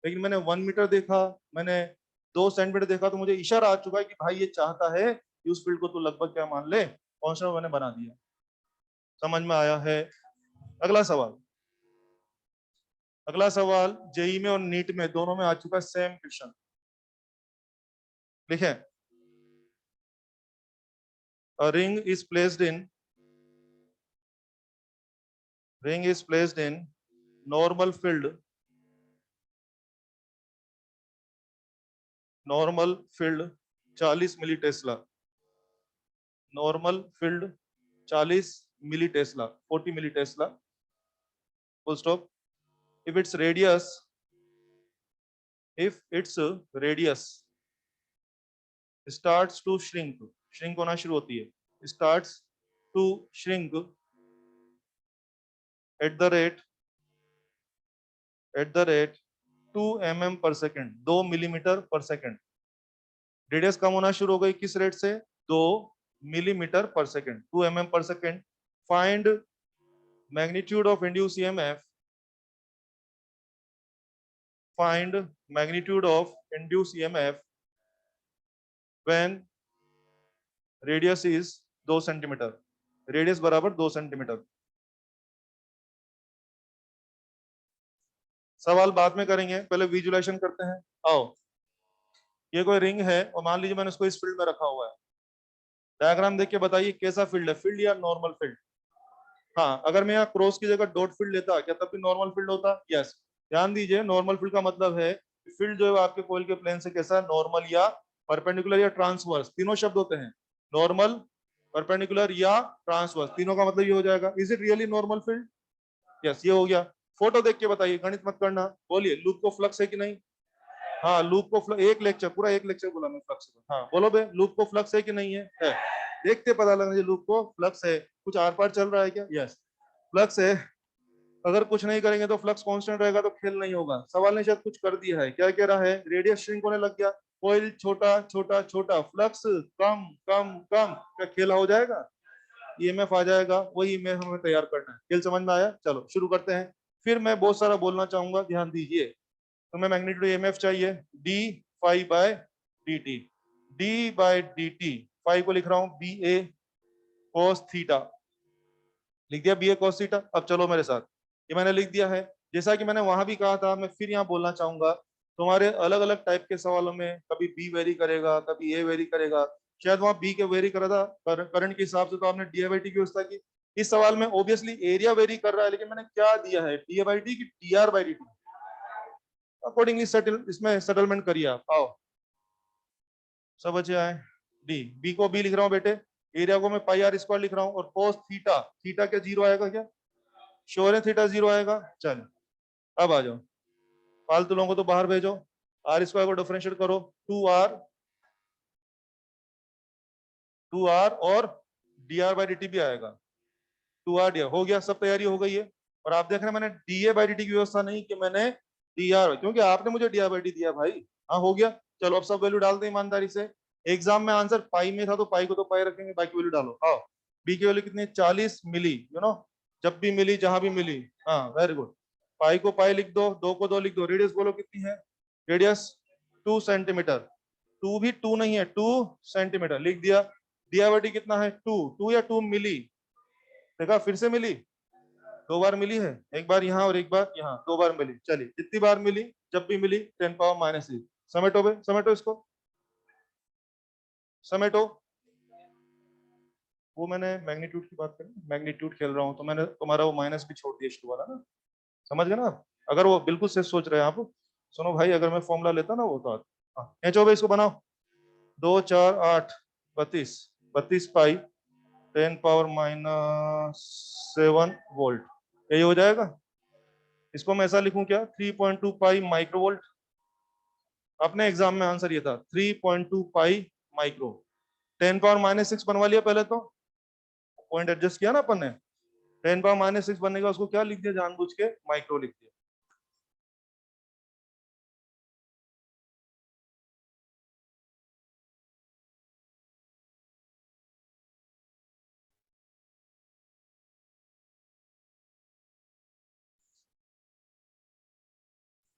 लेकिन मैंने 1 मीटर देखा, मैंने 2 सेंटीमीटर देखा, तो मुझे इशारा आ चुका है कि भाई ये चाहता है कि उस फील्ड को तू लगभग क्या मान ले, कांस्टेंट मैंने बना दिया। समझ में आया है? अगला सवाल। अगला सवाल जेई में और नीट में दोनों में आ चुका है सेम क्वेश्चन। लिखें। A ring is placed in normal field, normal field 40 milli Tesla, normal field 40 मिली टेस्ला, 40 मिली Tesla, full stop. if its radius if its radius starts to shrink होना शुरू होती है, starts to shrink at the rate 2 mm per second, 2 millimetre पर second. Radius कम होना शुरू हो गई किस रेट से? 2 मिलीमीटर पर सेकंड, 2 mm पर second. Find magnitude of induce EMF, find magnitude of induce EMF when radius is 2 centimetre. Radius बराबर 2 सेंटीमीटर। सवाल बाद में करेंगे, पहले विजुलाइजेशन करते हैं। आओ, ये कोई रिंग है और मान लीजिए मैंने इसको इस फील्ड में रखा हुआ है। डायग्राम देख के बताइए कैसा फील्ड है, फील्ड या नॉर्मल फील्ड? हाँ, अगर मैं यहाँ क्रॉस की जगह डॉट फील्ड लेता क्या तब भी नॉर्मल फील्ड होता? यस। ध्यान दीजिए, नॉर्मल फील्ड का मतलब है फील्ड जो है आपके कोइल के प्लेन से कैसा है? नॉर्मल या परपेंडिकुलर या ट्रांसवर्स, तीनों शब्द होते हैं। नॉर्मल, परपेंडिकुलर या ट्रांसवर्स, तीनों का मतलब ये हो जाएगा। Is it really normal field? Yes, ये हो गया। फोटो देख के बताइए, गणित मत करना। बोलिए लूप को फ्लक्स है कि नहीं? हाँ लूप को एक लेक्चर पूरा एक लेक्चर बोला मैं फ्लक्स को। हाँ बोलो बे, लूप को फ्लक्स है कि नहीं है? देखते पता लगना चाहिए लूप को फ्लक्स है। कुछ आर पार चल रहा है क्या? यस फ्लक्स है। अगर कुछ नहीं करेंगे तो फ्लक्स कांस्टेंट रहेगा तो खेल नहीं होगा। सवाल ने शायद कुछ कर दिया है। क्या कह रहा है? रेडियस श्रिंक होने लग गया, कोयल छोटा छोटा छोटा, फ्लक्स कम कम कम, क्या खेला हो जाएगा? ईएमएफ आ जाएगा, वही ईएमएफ हमें तैयार करना है। खेल समझ में आया? चलो शुरू करते हैं। फिर मैं बहुत सारा बोलना चाहूंगा, ध्यान दीजिए। तो मैं मैग्नीट्यूड ईएमएफ चाहिए d phi by d t. D by d t, phi को लिख रहा हूं बी ए कॉस थीटा, लिख दिया बी ए कॉस थीटा। अब चलो मेरे साथ, ये मैंने लिख दिया है। जैसा कि मैंने वहां भी कहा था, मैं फिर यहाँ बोलना चाहूंगा, तुम्हारे अलग अलग टाइप के सवालों में कभी बी वेरी करेगा, कभी ए वेरी करेगा। शायद वहां बी के वेरी करा था करंट के हिसाब से, तो आपने डी बाई टी की व्यवस्था की। इस सवाल में ऑब्वियसली एरिया वेरी कर रहा है, लेकिन मैंने क्या दिया है? डी बाई टी की T R by D T. Accordingly settle, इसमें सेटलमेंट करिए आप। आओ सब बचे आए। डी, बी को बी लिख रहा हूँ बेटे, एरिया को मैं पाई आर स्क्वायर लिख रहा हूँ, और कोस थीटा, थीटा क्या जीरो आएगा क्या? श्योर है थीटा जीरो आएगा? चल अब आ जाओ, फालतू लोगों को तो बाहर भेजो। आर स्क्वायर को डिफरेंशिएट करो, टू आर और D R by D T भी आएगा। टू आर डी आर हो गया, सब तैयारी हो गई है। और आप देख रहे हैं मैंने D A by D T की व्यवस्था नहीं कि मैंने डी आर, क्योंकि आपने मुझे डी आर बाई डी दिया भाई। हाँ हो गया। चलो अब सब वैल्यू डाल दें ईमानदारी से। एग्जाम में आंसर पाई में था तो पाई को तो पाई रखेंगे, बाकी वैल्यू डालो। आओ, बी की वैल्यू कितनी है? 40 मिली, जब भी मिली जहां भी मिली। हाँ वेरी गुड। पाई को पाई लिख दो, दो को दो लिख दो। रेडियस बोलो कितनी है? Radius 2 centimetre. टू भी टू नहीं है, 2 सेंटीमीटर लिख दिया। डियावर्टी कितना है? टू। टू या टू मिली? देखा फिर से मिली, दो बार मिली है, एक बार यहाँ और एक बार यहाँ, दो बार मिली। चलिए जितनी बार मिली, जब भी मिली 10⁻⁻⁻⁰ समेटो बे, समेटो इसको, समेटो। वो मैंने मैग्नीट्यूड की बात करी, मैग्नीट्यूड खेल रहा हूँ, तो मैंने तुम्हारा वो माइनस भी छोड़ दिया शुरू वाला ना। समझ गए ना आप? अगर वो बिल्कुल से सोच रहे हैं आप, सुनो भाई, अगर मैं फॉर्मूला लेता ना वो तो खींचो भाई इसको, बनाओ। 2 4 8 32, 32 पाई 10⁻⁻7 वोल्ट, यही हो जाएगा। इसको मैं ऐसा लिखूं क्या? 3.2 पाई माइक्रोवोल्ट। अपने एग्जाम में आंसर ये था 3.2 पाई माइक्रो। 10⁻⁻6 बनवा लिया पहले तो, पॉइंट एडजस्ट किया ना अपन ने। 10⁻⁻6 बनने का उसको क्या लिख दिया जानबूझ के? माइक्रो लिख दिया।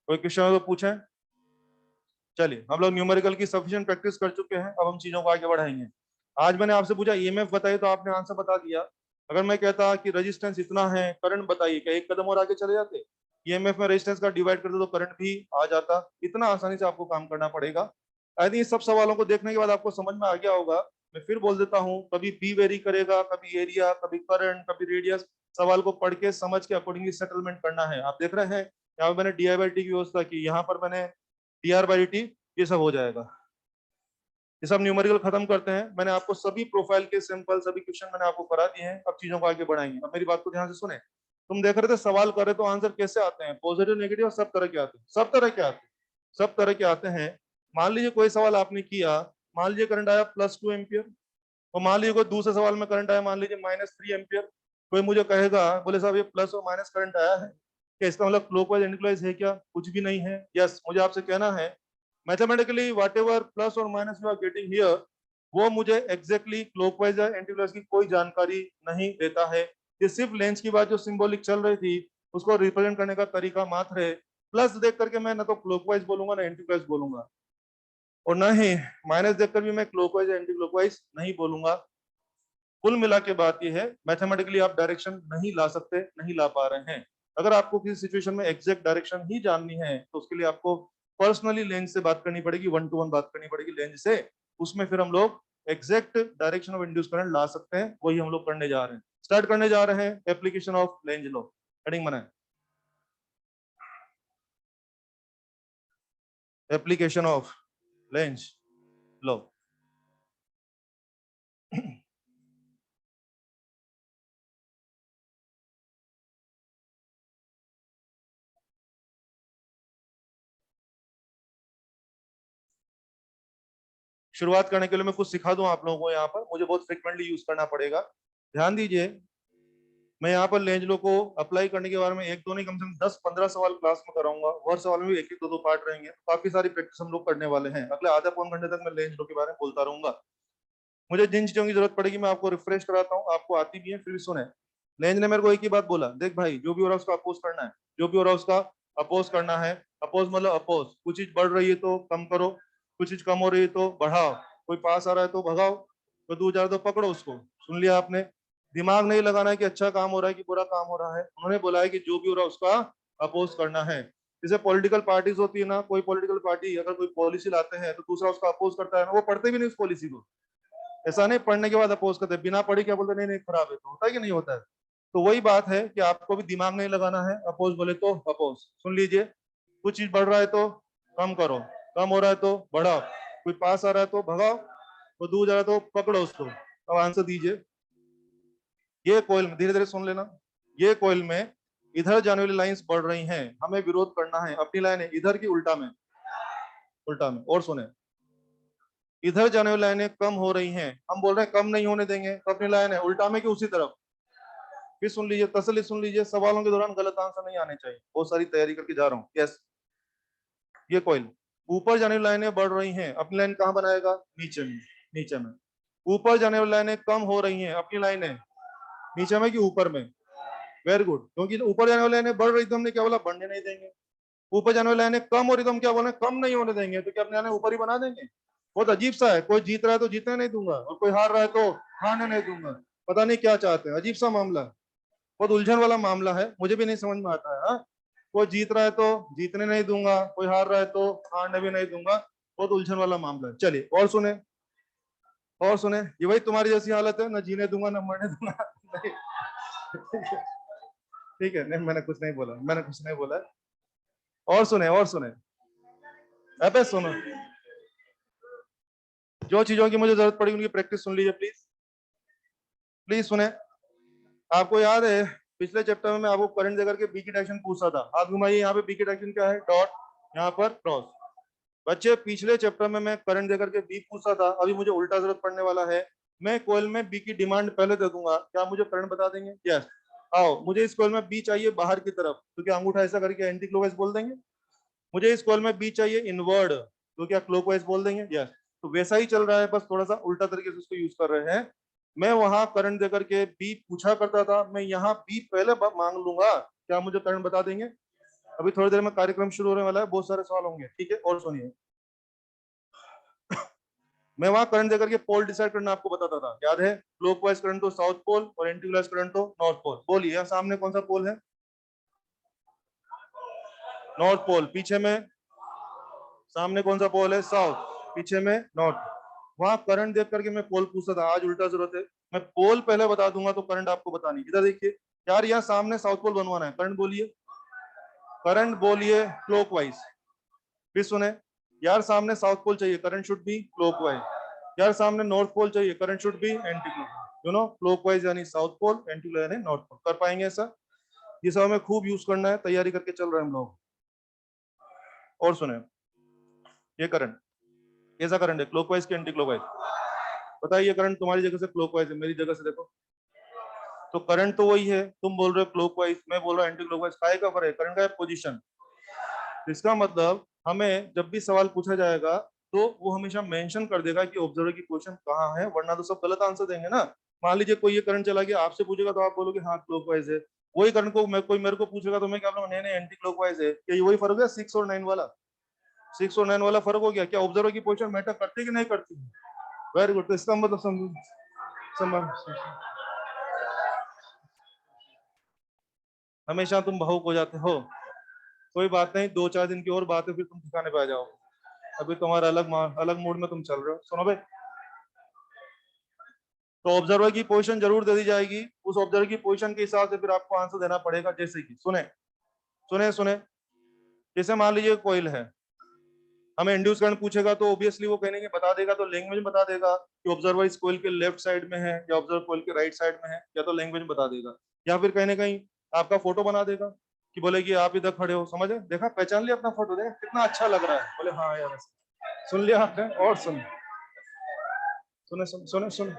कोई क्वेश्चन तो पूछे। चलिए हम लोग न्यूमेरिकल की सफिशिएंट प्रैक्टिस कर चुके हैं, अब हम चीजों को आगे बढ़ाएंगे। आज मैंने आपसे पूछा ईएमएफ बताइए, तो आपने आंसर बता दिया। अगर मैं कहता कि रेजिस्टेंस इतना है, करंट बताइए, क्या एक कदम और आगे चले जाते? ईएमएफ में रेजिस्टेंस का डिवाइड कर दो तो करंट भी आ जाता। इतना आसानी से आपको काम करना पड़ेगा। आई थिंक सब सवालों को देखने के बाद आपको समझ में आ गया होगा। मैं फिर बोल देता हूँ, कभी बी वेरी करेगा, कभी एरिया, कभी करंट, कभी रेडियस। सवाल को पढ़ के समझ के अकॉर्डिंगली सेटलमेंट करना है। आप देख रहे हैं यहाँ पे मैंने डी आई बाई टी की व्यवस्था की, यहाँ पर मैंने डी आर बाई टी, ये सब हो जाएगा। ये सब न्यूमेरिकल खत्म करते हैं। मैंने आपको सभी प्रोफाइल के सिंपल सभी क्वेश्चन मैंने आपको करा दिए हैं। अब चीजों को आगे बढ़ाएंगे। अब मेरी बात को ध्यान से सुने। तुम देख रहे थे सवाल कर रहे तो आंसर कैसे आते हैं? पॉजिटिव नेगेटिव और सब तरह के आते हैं, सब तरह के आते हैं, सब तरह के आते हैं। मान लीजिए कोई सवाल आपने किया, मान लीजिए करंट आया +2 एम्पियर, और मान लीजिए कोई दूसरे सवाल में करंट आया मान लीजिए -3 एम्पियर। कोई मुझे कहेगा, बोले साहब ये प्लस और माइनस करंट आया है, क्या इसका मतलब क्लॉकवाइज एंटीक्लॉकवाइज है क्या? कुछ भी नहीं है। यस, मुझे आपसे कहना है मैथमेटिकली वॉट एवर प्लस और minus you are getting here, वो मुझे एग्जैक्टली क्लॉकवाइज या एंटीक्लॉकवाइज की कोई जानकारी नहीं देता है। ये सिर्फ लेंस की बात जो सिंबॉलिक चल रही थी, उसको रिप्रेजेंट करने का तरीका मात्र है। प्लस देख करके मैं ना तो क्लॉकवाइज बोलूंगा ना एंटीक्लॉकवाइज बोलूंगा, और ना ही माइनस देखकर भी मैं क्लॉकवाइज या एंटी क्लॉकवाइज नहीं बोलूंगा। कुल मिला के बात यह है, मैथमेटिकली आप डायरेक्शन नहीं ला सकते, नहीं ला पा रहे हैं। अगर आपको किसी सिचुएशन में एग्जैक्ट डायरेक्शन ही जाननी है, तो उसके लिए आपको पर्सनली लेंस से बात करनी पड़ेगी, 1 to 1 बात करनी पड़ेगी लेंस से। उसमें फिर हम लोग exact direction of induce current ला सकते हैं। वही हम लोग करने जा रहे हैं, स्टार्ट करने जा रहे हैं। Application of Lenz law, heading बनाए, एप्लीकेशन ऑफ लेंज लॉ। शुरुआत करने के लिए मैं कुछ सिखा दूं आप लोगों को, यहाँ पर मुझे बहुत फ्रिक्वेंटली यूज करना पड़ेगा। ध्यान दीजिए, मैं यहाँ पर लेंज लॉ को अप्लाई करने के बारे में एक दो नहीं, कम से कम 10-15 सवाल क्लास में कराऊंगा। हर सवाल में भी एक एक दो दो पार्ट रहेंगे। काफी सारी प्रैक्टिस हम लोग करने वाले हैं। अगले आधा पौन घंटे तक मैं लेंज लॉ के बारे में बोलता रहूंगा। मुझे जिन चीजों की जरूरत पड़ेगी मैं आपको रिफ्रेश कराता हूँ, आपको आती भी है फिर भी सुने। लेंज ने मेरे को एक ही बात बोला, देख भाई जो भी हो रहा है उसका अपोज करना है, जो भी हो रहा है उसका अपोज करना है। अपोज मतलब अपोज, कुछ चीज बढ़ रही है तो कम करो, कुछ चीज कम हो रही है तो बढ़ाओ, कोई पास आ रहा है तो भगाओ, कोई दूर जा रहा है तो पकड़ो उसको। सुन लिया आपने? दिमाग नहीं लगाना है कि अच्छा काम हो रहा है कि बुरा काम हो रहा है। उन्होंने बोला है कि जो भी हो रहा है उसका अपोज करना है। जैसे पॉलिटिकल पार्टीज होती है ना, कोई पॉलिटिकल पार्टी अगर कोई पॉलिसी लाते हैं तो दूसरा उसका अपोज करता है ना, वो पढ़ते भी नहीं उस पॉलिसी को। ऐसा नहीं पढ़ने के बाद अपोज करते, बिना पढ़े क्या बोलते, नहीं नहीं खराब है, तो होता है कि नहीं होता है। तो वही बात है कि आपको भी दिमाग नहीं लगाना है, अपोज बोले तो अपोज। सुन लीजिए, कुछ चीज बढ़ रहा है तो कम करो, कम हो रहा है तो बढ़ाओ, कोई पास आ रहा है तो भगाओ, वो दूर जा रहा है तो पकड़ो उसको। अब आंसर दीजिए। ये कोयल में, धीरे धीरे सुन लेना, ये कोयल में इधर जाने वाली लाइंस बढ़ रही हैं, हमें विरोध करना है। अपनी लाइन है इधर की उल्टा में, उल्टा में। और सुने, इधर जाने वाली लाइनें कम हो रही हैं, हम बोल रहे हैं कम नहीं होने देंगे, तो अपनी लाइन है उल्टा में कि उसी तरफ। फिर सुन लीजिए, तसल्ली सुन लीजिए, सवालों के दौरान गलत आंसर नहीं आने चाहिए। बहुत सारी तैयारी करके जा रहा हूँ। यस, ये कॉइल ऊपर जाने वाली लाइनें बढ़ रही हैं, अपनी लाइन कहाँ बनाएगा? नीचे में, नीचे में। ऊपर जाने वाली लाइनें कम हो रही हैं, अपनी लाइनें नीचे में कि ऊपर में? वेरी गुड, क्योंकि ऊपर जाने वाली लाइनें बढ़ रही तो हमने क्या बोला? बढ़ने नहीं देंगे। ऊपर जाने वाली लाइनें कम हो रही तो हम क्या बोले? कम नहीं होने देंगे। तो क्या अपने लाइनें ऊपर ही बना देंगे? बहुत अजीब सा है, कोई जीत रहा है तो जीतने नहीं दूंगा, और कोई हार रहा है तो हारने नहीं दूंगा। पता नहीं क्या चाहते हैं, अजीब सा मामला है, बहुत उलझन वाला मामला है, मुझे भी नहीं समझ में आता है। हाँ, कोई जीत रहा है तो जीतने नहीं दूंगा, कोई हार रहा है तो हारने भी नहीं दूंगा। बहुत उलझन वाला मामला है। चलिए और सुने, और सुने। ये वही तुम्हारी जैसी हालत है, ना जीने दूंगा ना मरने दूंगा। नहीं, ठीक है, नहीं मैंने कुछ नहीं बोला, मैंने कुछ नहीं बोला। और सुने, और सुने, अबे सुनो, जो चीजों की मुझे जरूरत पड़ी उनकी प्रैक्टिस सुन लीजिए प्लीज, प्लीज सुने। आपको याद है पिछले चैप्टर में मैं आपको करंट देकर के बी की डायरेक्शन पूछा था, हाथ घुमाइए, यहाँ पे बी की डायरेक्शन क्या है? डॉट, यहाँ पर क्रॉस। बच्चे पिछले चैप्टर में मैं करंट देकर के बी पूछा था, अभी मुझे उल्टा जरूरत पड़ने वाला है। मैं कोयल में बी की डिमांड पहले दे दूंगा, क्या मुझे करंट बता देंगे? यस। आओ, मुझे इस कोयल में बी चाहिए बाहर की तरफ, तो क्या अंगूठा ऐसा करके एंटी क्लॉकवाइज बोल देंगे? मुझे इस कोयल में बी चाहिए इनवर्ड, तो क्या क्लॉकवाइज बोल देंगे? यस। तो वैसा ही चल रहा है, बस थोड़ा सा उल्टा तरीके से उसको यूज कर रहे हैं। मैं वहां करंट देकर के बी पूछा करता था, मैं यहाँ बी पहले मांग लूंगा, क्या मुझे करंट बता देंगे? अभी थोड़ी देर में कार्यक्रम शुरू होने वाला है, बहुत सारे सवाल होंगे, ठीक है? और सुनिए, मैं वहां करंट देकर के पोल डिसाइड करना आपको बताता था, याद है? क्लॉकवाइज करंट तो साउथ पोल और एंटी क्लॉकवाइज करंट तो नॉर्थ पोल। बोलिए यहाँ सामने कौन सा पोल है? North pole. पीछे में सामने कौन सा पोल है? साउथ। पीछे में नॉर्थ। वहां करंट देख करके मैं पोल पूछता था, आज उल्टा जरूरत है, मैं पोल पहले बता दूंगा तो करंट आपको बतानी। इधर देखिए यार, यहाँ सामने साउथ पोल बनवाना है, करंट बोलिए, करंट बोलिए क्लॉकवाइज। फिर सुने, यार सामने साउथ पोल चाहिए, करंट शुड बी क्लॉकवाइज। यार सामने नॉर्थ पोल चाहिए, current should be anti clockwise. You know, clockwise यानी साउथ पोल, एंटी क्लॉकवाइज यानी नॉर्थ पोल। कर पाएंगे ऐसा? ये सब हमें खूब यूज करना है, तैयारी करके चल रहे हैं हम लोग। और सुने, ये करंट कैसा करंट है? क्लॉकवाइज के एंटी क्लॉकवाइज? बताइए, करंट तुम्हारी जगह से क्लॉकवाइज है, मेरी जगह से देखो तो करंट तो वही है। तुम बोल रहे हो क्लॉकवाइज, मैं बोल रहा हूँ एंटी क्लॉकवाइज, काय का फर्क है? करंट का पोजीशन। इसका मतलब हमें जब भी सवाल पूछा जाएगा तो वो हमेशा मेंशन कर देगा कि ऑब्जर्वर की पोजीशन कहाँ है, वरना तो सब गलत आंसर देंगे ना। मान लीजिए कोई ये करंट चला गया, आपसे पूछेगा तो आप बोलोगे हाँ क्लॉकवाइज है। वही करंट को मैं, कोई मेरे को पूछेगा तो मैं क्या बोलूंगा? नहीं नहीं एंटी क्लॉकवाइज है। क्या वही फर्क है 6 और 9 वाला? 6 और 9 वाला फर्क हो गया क्या? ऑब्जर्वर की पोजीशन मैटर करती कि नहीं करती? Very good. तो इसका मतलब हमेशा तुम भावुक हो जाते हो। कोई बात नहीं, 2-4 दिन की और बात है, फिर तुम ठिकाने पे आ जाओ। अभी तुम्हारा अलग मूड में तुम चल रहे हो। सुनो भाई, तो ऑब्जर्वर की पोजीशन जरूर दे दी जाएगी, उस ऑब्जर्वर की पोजीशन के हिसाब से फिर आपको आंसर देना पड़ेगा। जैसे कि सुने, सुने सुने, जैसे मान लीजिए कोयल है, हमें इंड्यूस करंट पूछेगा तो ऑब्वियसली वो कहने के बता देगा, तो लैंग्वेज बता देगा कि ऑब्जर्वर इस कोयल के लेफ्ट साइड में है या ऑब्जर्वर कोयल के राइट साइड में है, या तो लैंग्वेज बता देगा, या फिर कहीं ना कहीं आपका फोटो बना देगा कि बोले कि आप इधर खड़े हो, समझे? देखा, पहचान लिया अपना फोटो, देखा कितना अच्छा लग रहा है, बोले हाँ यार। सुन लिया आपने? और सुन, सुने सुने सुने सुने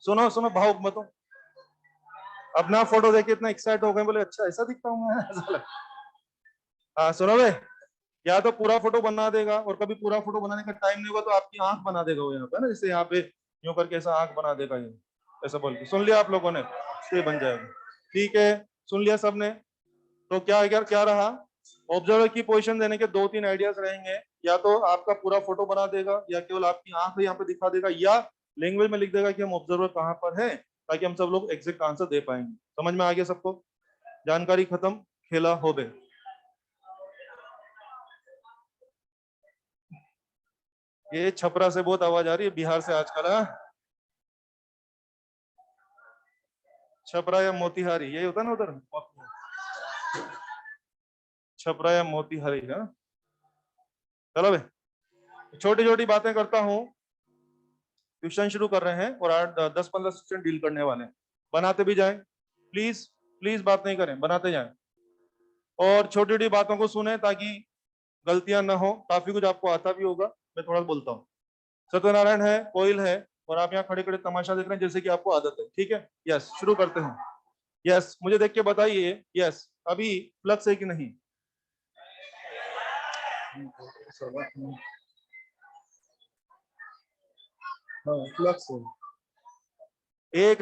सुनो सुनो, भावुक मत हो। अपना फोटो देख के इतना एक्साइट हो गए, बोले अच्छा ऐसा दिखता हूँ मैं। ऐसा लगा। हाँ सुनो बे, या तो पूरा फोटो बना देगा, और कभी पूरा फोटो बनाने का टाइम नहीं होगा तो आपकी आंख बना देगा वो यहाँ पे ना, जैसे यहाँ पे यूं करके ऐसा आंख बना देगा ये, ऐसा बोल के। सुन लिया आप लोगों ने, ये बन जाएगा। ठीक है, सुन लिया सबने। तो क्या यार, क्या रहा, ऑब्जर्वर की पोजीशन देने के दो तीन आइडियाज रहेंगे। या तो आपका पूरा फोटो बना देगा, या केवल आपकी आंख यहाँ पे दिखा देगा, या लैंग्वेज में लिख देगा कि हम ऑब्जर्वर कहाँ पर है, ताकि हम सब लोग एग्जैक्ट आंसर दे पाएंगे। समझ में आ गया सबको? जानकारी खत्म, खेला हो गए। ये छपरा से बहुत आवाज आ रही है, बिहार से आजकल। हाँ, छपरा या मोतिहारी यही होता है ना उधर, छपरा या मोतिहारी है। चलो भाई, छोटी छोटी बातें करता हूँ। ट्यूशन शुरू कर रहे हैं और 8 10 15 स्टूडेंट डील करने वाले हैं। बनाते भी जाएं, प्लीज प्लीज बात नहीं करें, बनाते जाएं। और छोटी छोटी बातों को सुने ताकि गलतियां ना हो। काफी कुछ आपको आता भी होगा, मैं थोड़ा बोलता हूँ। सत्यनारायण है, कोयल है, और आप यहाँ खड़े खड़े तमाशा देख रहे हैं जैसे कि आपको आदत है। ठीक है, यस, शुरू करते हैं। यस, मुझे देख के बताइए, यस अभी फ्लक्स है कि नहीं? हाँ फ्लक्स है। एक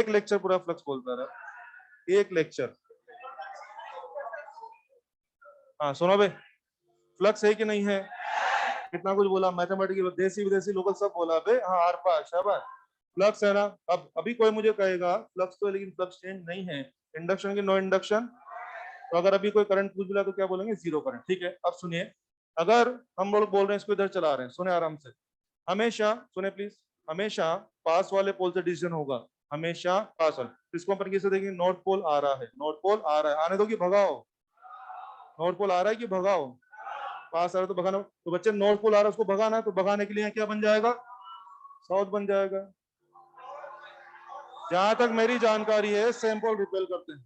लेक्चर पूरा फ्लक्स बोलता रहा, एक लेक्चर। हाँ सुनो बे, फ्लक्स है कि नहीं है? कितना कुछ बोला, मैथमेटिक्स देसी विदेशी लोकल सब बोला बे। हाँ आर पार शाबाश, फ्लक्स है ना। अब अभी कोई मुझे कहेगा फ्लक्स तो है, लेकिन फ्लक्स चेंज नहीं है, इंडक्शन की नो इंडक्शन। तो अगर अभी कोई करंट पूछ मिला तो क्या बोलेंगे? Zero current. ठीक है, अब सुनिए, अगर हम लोग बोल रहे हैं इसको इधर चला रहे हैं, सुने आराम से, हमेशा सुने प्लीज, हमेशा पास वाले पोल से डिसीजन होगा, हमेशा पास वाले। इसको अपन कैसे देखेंगे? नॉर्थ पोल आ रहा है, नॉर्थ पोल आ रहा है, आने दो कि भगाओ? नॉर्थ पोल आ रहा है कि भगाओ? पास आ रहा है तो भगाना। तो बच्चे नॉर्थ पोल आ रहा है, उसको भगाना है, तो भगाने के लिए क्या बन जाएगा? साउथ बन जाएगा। जहां तक मेरी जानकारी है सेम पोल रिपेल करते हैं,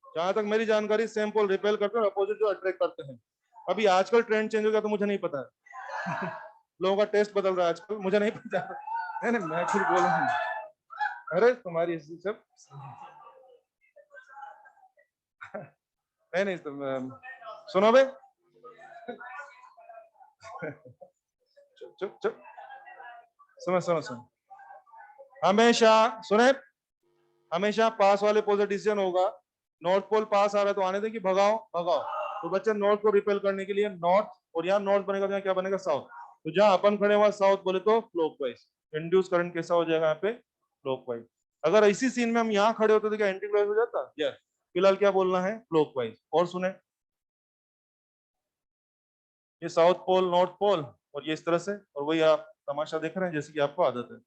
जहां तक मेरी जानकारी सेम पोल रिपेल करते हैं, अपोजिट जो अट्रैक्ट करते हैं। अभी आजकल ट्रेंड चेंज हो गया तो मुझे नहीं पता है। लोगों का टेस्ट बदल रहा है आजकल, मुझे नहीं पता। नहीं नहीं, मैं खुद बोल रहा हूँ। अरे तुम्हारी सब नहीं नहीं, तुम सुनो बे, चुप चुप चुप, सुनो सुनो सुनो, हमेशा सुने, हमेशा पास वाले पोल से डिसीजन होगा। नॉर्थ पोल पास आ रहा है तो आने दें कि भगाओ? भगाओ। तो बच्चे नॉर्थ को रिपेल करने के लिए नॉर्थ, और यहाँ नॉर्थ बनेगा तो यहाँ क्या बनेगा? साउथ। तो जहां अपन खड़े हुआ साउथ बोले तो क्लॉकवाइज। इंड्यूस करंट कैसा हो जाएगा यहाँ पे? क्लॉकवाइज। अगर इसी सीन में हम यहाँ खड़े होते तो क्या एंटी क्लॉकवाइज हो जाता? यस। फिलहाल क्या बोलना है? क्लॉकवाइज। और सुने, ये साउथ पोल, नॉर्थ पोल, और ये इस तरह से, और वही आप तमाशा देख रहे हैं जैसे कि आपको आदत है।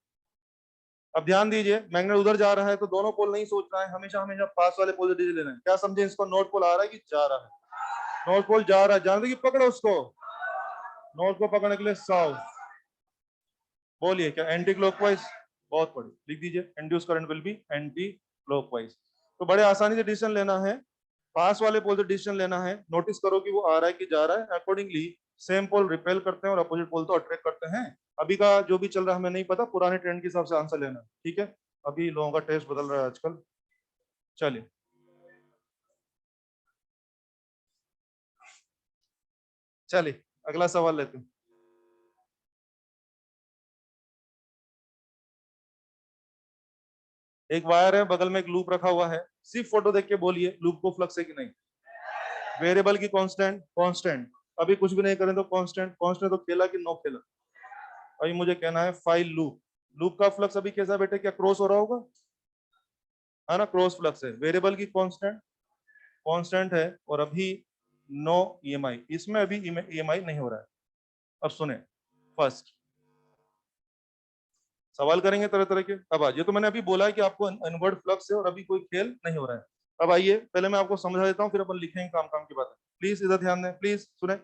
अब ध्यान दीजिए, मैग्नेट उधर जा रहा है तो दोनों पोल नहीं सोचना है, हमेशा हमेशा पास वाले पोल से डिसीजन लेना है। क्या समझे इसको? नॉर्थ पोल आ रहा है कि जा रहा है? नॉर्थ पोल जा रहा है, जानते कि पकड़ो उसको, नॉर्थ को पकड़ने के लिए साउथ। बोलिए क्या एंटी क्लॉकवाइज? बहुत बड़ी, लिख दीजिए, induce current will be anti clockwise. तो बड़े आसानी से डिसीजन लेना है, पास वाले पोल से डिसीजन लेना है। नोटिस करो कि वो आ रहा है कि जा रहा है, अकॉर्डिंगली सेम पोल रिपेल करते हैं और अपोजिट पोल तो अट्रैक्ट करते हैं। अभी का जो भी चल रहा है हमें नहीं पता, पुराने ट्रेंड के हिसाब से आंसर लेना है। ठीक है, अभी लोगों का टेस्ट बदल रहा है आजकल। चलिए, चलिए अगला सवाल लेते हैं। एक वायर है, बगल में एक लूप रखा हुआ है, सिर्फ फोटो देख के बोलिए लूप को फ्लक्स है कि नहीं? वेरिएबल की कांस्टेंट, कांस्टेंट। अभी कुछ भी नहीं करें तो कांस्टेंट, कांस्टेंट तो खेला कि नो खेला? अभी मुझे कहना है फाइल लूप, लूप का फ्लक्स अभी कैसा बेटे? क्या क्रॉस हो रहा होगा? है ना, क्रॉस फ्लक्स है। वेरिएबल की कांस्टेंट, कांस्टेंट है, और अभी नो ईएमआई, इसमें अभी ईएमआई नहीं हो रहा है। अब सुने, फर्स्ट सवाल करेंगे तरह तरह के। अब आज ये तो मैंने अभी बोला है कि आपको इनवर्ट फ्लक्स है और अभी कोई खेल नहीं हो रहा है। अब आइए, पहले मैं आपको समझा देता हूँ, फिर अपन लिखेंगे काम काम की बात। प्लीज इधर ध्यान दें, प्लीज सुने।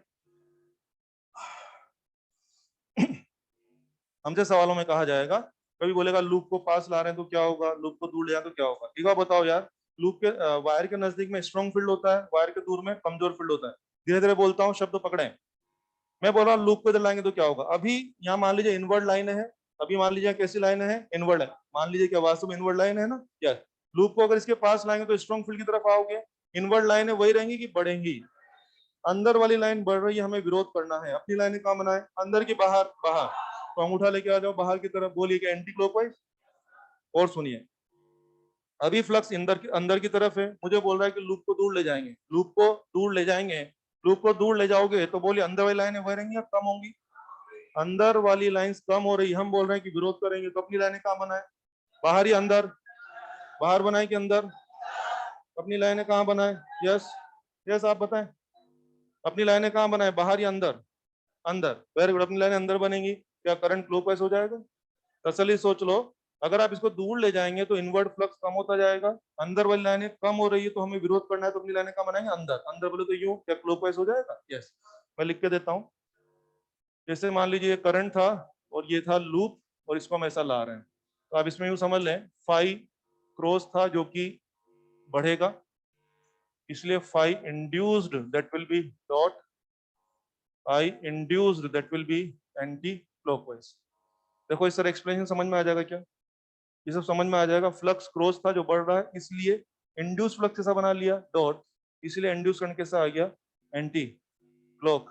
हमसे सवालों में कहा जाएगा, कभी बोलेगा लूप को पास ला रहे हैं तो क्या होगा, लूप को दूर ले जाए तो क्या होगा। एक बार बताओ यार, लूप के वायर के नजदीक में स्ट्रॉन्ग फील्ड होता है, वायर के दूर में कमजोर फील्ड होता है। धीरे धीरे बोलता हूँ, शब्द पकड़े। मैं बोल रहा हूँ लूप को इधर लाएंगे तो क्या होगा। अभी यहाँ मान लीजिए इनवर्ड लाइन है, अभी मान लीजिए कैसी लाइन है, इनवर्ड है। मान लीजिए क्या वास्तव में इनवर्ड लाइन है ना, क्या लूप को अगर इसके पास लाएंगे तो स्ट्रॉन्ग फील्ड की तरफ आओगे। इनवर्ड लाइन है वही रहेंगी कि बढ़ेंगी। अंदर वाली लाइन बढ़ रही है, हमें विरोध करना है। अपनी लाइन कहाँ बनाए, अंदर की बाहर, बाहर। तो अंगूठा लेके आ जाओ बाहर की तरफ, बोलिए कि एंटी क्लॉकवाइज। और सुनिए, अभी फ्लक्स अंदर की तरफ है, मुझे बोल रहा है कि लूप को दूर ले जाएंगे, लूप को दूर ले जाएंगे। लूप को दूर ले जाओगे तो बोलिए अंदर वाली लाइनें वह रहेंगी या कम होंगी। अंदर वाली लाइंस कम हो रही, हम बोल रहे हैं कि विरोध करेंगे, तो अपनी लाइनें कहाँ बनाए, बाहर ही अंदर, बाहर बनाए कि अंदर, अपनी लाइनें कहाँ बनाए। यस यस आप बताएं, अपनी लाइनें कहाँ बनाए, बाहर या अंदर, अंदर। वेरी गुड, अपनी लाइनें अंदर बनेंगी, क्या करंट क्लॉकवाइज हो जाएगा। तसल्ली सोच लो, अगर आप इसको दूर ले जाएंगे तो इनवर्ट फ्लक्स कम होता जाएगा। अंदर वाली लाइनें कम हो रही है तो हमें विरोध करना है, तो अपनी लाइनें कहाँ बनाएंगे, अंदर, अंदर बोले तो यूं, क्या क्लॉकवाइज हो जाएगा। यस, मैं लिख के देता हूँ। जैसे मान लीजिए ये करंट था और ये था लूप, और इसको हम ऐसा ला रहे हैं, तो आप इसमें यूं समझ लें, फाई क्रॉस था जो कि बढ़ेगा, इसलिए phi induced that will be dot, I induced that will be anti clockwise. देखो इस तरह एक्सप्लेनेशन समझ में आ जाएगा क्या, ये सब समझ में आ जाएगा। फ्लक्स क्रॉस था जो बढ़ रहा है, इसलिए इंड्यूस फ्लक्स कैसा बना लिया, डॉट, इसलिए इंड्यूस करंट कैसा आ गया, एंटी क्लॉक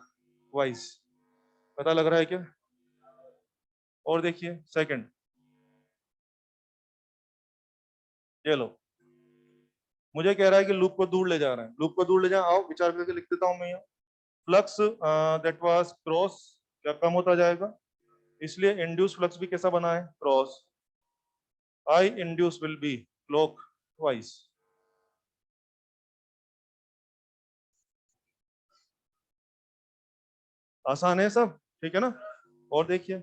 वाइज। पता लग रहा है क्या। और देखिए सेकंड, ये लो, मुझे कह रहा है कि लूप को दूर ले जा रहे हैं, लूप को दूर ले जाए, आओ विचार करके लिख देता हूं मैं यहाँ। फ्लक्स दैट वाज क्रॉस क्या कम होता जाएगा, इसलिए इंड्यूस फ्लक्स भी कैसा बना है, cross, I induce will be clock wise. आसान है सब, ठीक है ना। और देखिए,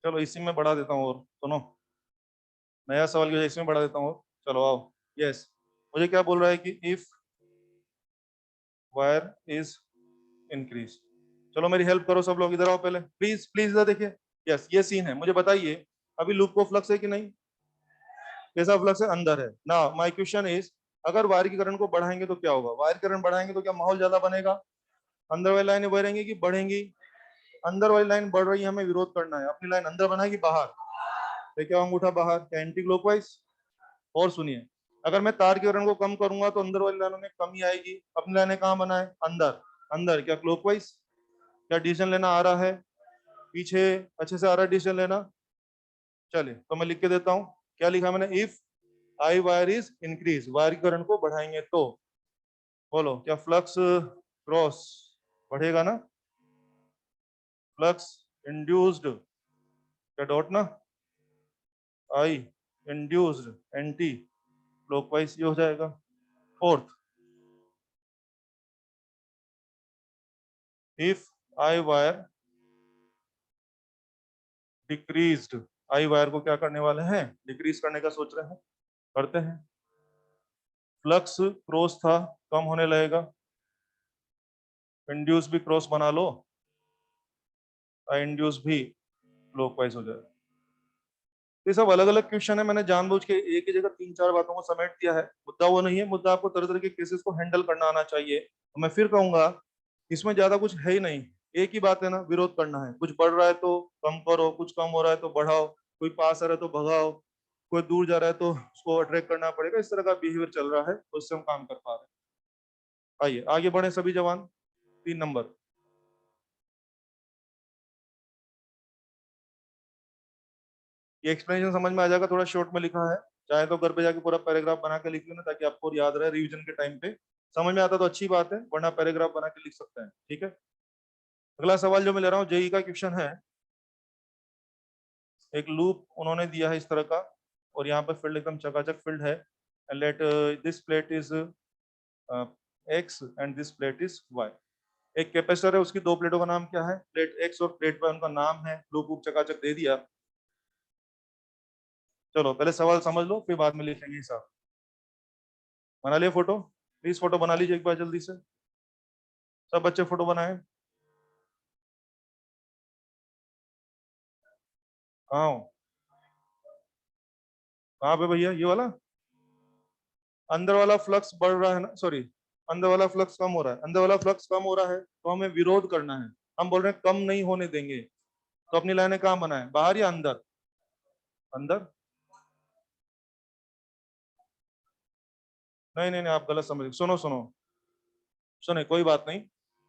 चलो इसी में बढ़ा देता हूँ, और सुनो, नया सवाल की वजह इसमें बढ़ा देता हूँ। चलो आओ। यस, मुझे क्या बोल रहा है कि इफ वायर इज इंक्रीज। चलो मेरी हेल्प करो सब लोग, इधर आओ पहले प्लीज, प्लीज इधर देखिए। यस, ये सीन है, मुझे बताइए अभी लूप को फ्लक्स है कि नहीं, कैसा फ्लक्स है, अंदर है ना। माय क्वेश्चन इज, अगर वायर की करंट को बढ़ाएंगे तो क्या होगा, वायर करंट बढ़ाएंगे तो क्या माहौल ज्यादा बनेगा, अंदर वाली लाइन बढ़ेंगी कि बढ़ेंगी। अंदर वाली लाइन बढ़ रही है, हमें विरोध करना है, अपनी लाइन अंदर बनाएगी बाहर, तो क्या अंगूठा बाहर, क्या एंटी क्लॉकवाइज। और सुनिए, अगर मैं तार के करंट को कम करूंगा तो अंदर वाली लाइनों में कमी आएगी, अपनी लाइनें कहाँ बनाए, अंदर, अंदर, क्या क्लॉकवाइज। क्या डिसीजन लेना आ रहा है, पीछे अच्छे से आ रहा है डिसीजन लेना। चलिए तो मैं लिख के देता हूँ, क्या लिखा मैंने, if I wire is increase, wire की करंट को बढ़ाएंगे तो, बोलो क्या फ्लक्स क्रॉस बढ़ेगा ना, फ्लक्स इंड्यूस्ड, क्या डॉट ना, आई इंड्यूस्ड एंटी क्लॉकवाइज, ये हो जाएगा। Fourth, if I wire decreased, I wire को क्या करने वाले हैं, डिक्रीज करने का सोच रहे हैं, करते हैं। फ्लक्स क्रॉस था, कम होने लगेगा, इंड्यूस भी क्रॉस बना लो, इंड्यूस भी क्लॉकवाइज हो जाएगा। ये सब अलग अलग क्वेश्चन है, मैंने जानबूझ के एक ही जगह तीन चार बातों को समेट दिया है। मुद्दा वो नहीं है, मुद्दा आपको तरह तरह के केसेस को हैंडल करना आना चाहिए। तो मैं फिर कहूंगा, इसमें ज्यादा कुछ है ही नहीं, एक ही बात है ना, विरोध करना है। कुछ बढ़ रहा है तो कम करो, कुछ कम हो रहा है तो बढ़ाओ, कोई पास आ रहा है तो भगाओ, कोई दूर जा रहा है तो उसको अट्रैक्ट करना पड़ेगा। इस तरह का बिहेवियर चल रहा है, तो उससे हम काम कर पा रहे हैं। आइए आगे बढ़े सभी जवान। 3 नंबर, ये एक्सप्लेनेशन समझ में आ जाएगा, थोड़ा शॉर्ट में लिखा है, चाहे तो घर पे जाके पूरा पैराग्राफ बना के लिख लेना, ताकि आपको याद रहे रिवीजन के टाइम पे। समझ में आता तो अच्छी बात है, वरना पैराग्राफ बना के लिख सकते हैं, ठीक है। अगला सवाल जो मैं ले रहा हूँ जेई का क्वेश्चन है। एक लूप उन्होंने दिया है इस तरह का, और यहाँ पे फील्ड एकदम चकाचक फील्ड है, let this plate is x and this plate is y. एक कैपेसिटर है, उसकी दो प्लेटों का नाम क्या है, प्लेट एक्स और प्लेट वाई, उनका नाम है। लूप चकाचक दे दिया। चलो पहले सवाल समझ लो, फिर बाद में लिखेंगे हिसाब। बना लिया फोटो, प्लीज फोटो बना लीजिए एक बार जल्दी से, सब बच्चे फोटो बनाए। कहाँ हूँ? कहाँ पे भैया? ये वाला अंदर वाला फ्लक्स बढ़ रहा है ना, सॉरी, अंदर वाला फ्लक्स कम हो रहा है। अंदर वाला फ्लक्स कम हो रहा है तो हमें विरोध करना है। हम बोल रहे हैं कम नहीं होने देंगे, तो अपनी लाइनें कहाँ बनाए, बाहर या अंदर? अंदर? नहीं नहीं नहीं, आप गलत समझ, सुनो सुनो सुने, कोई बात नहीं।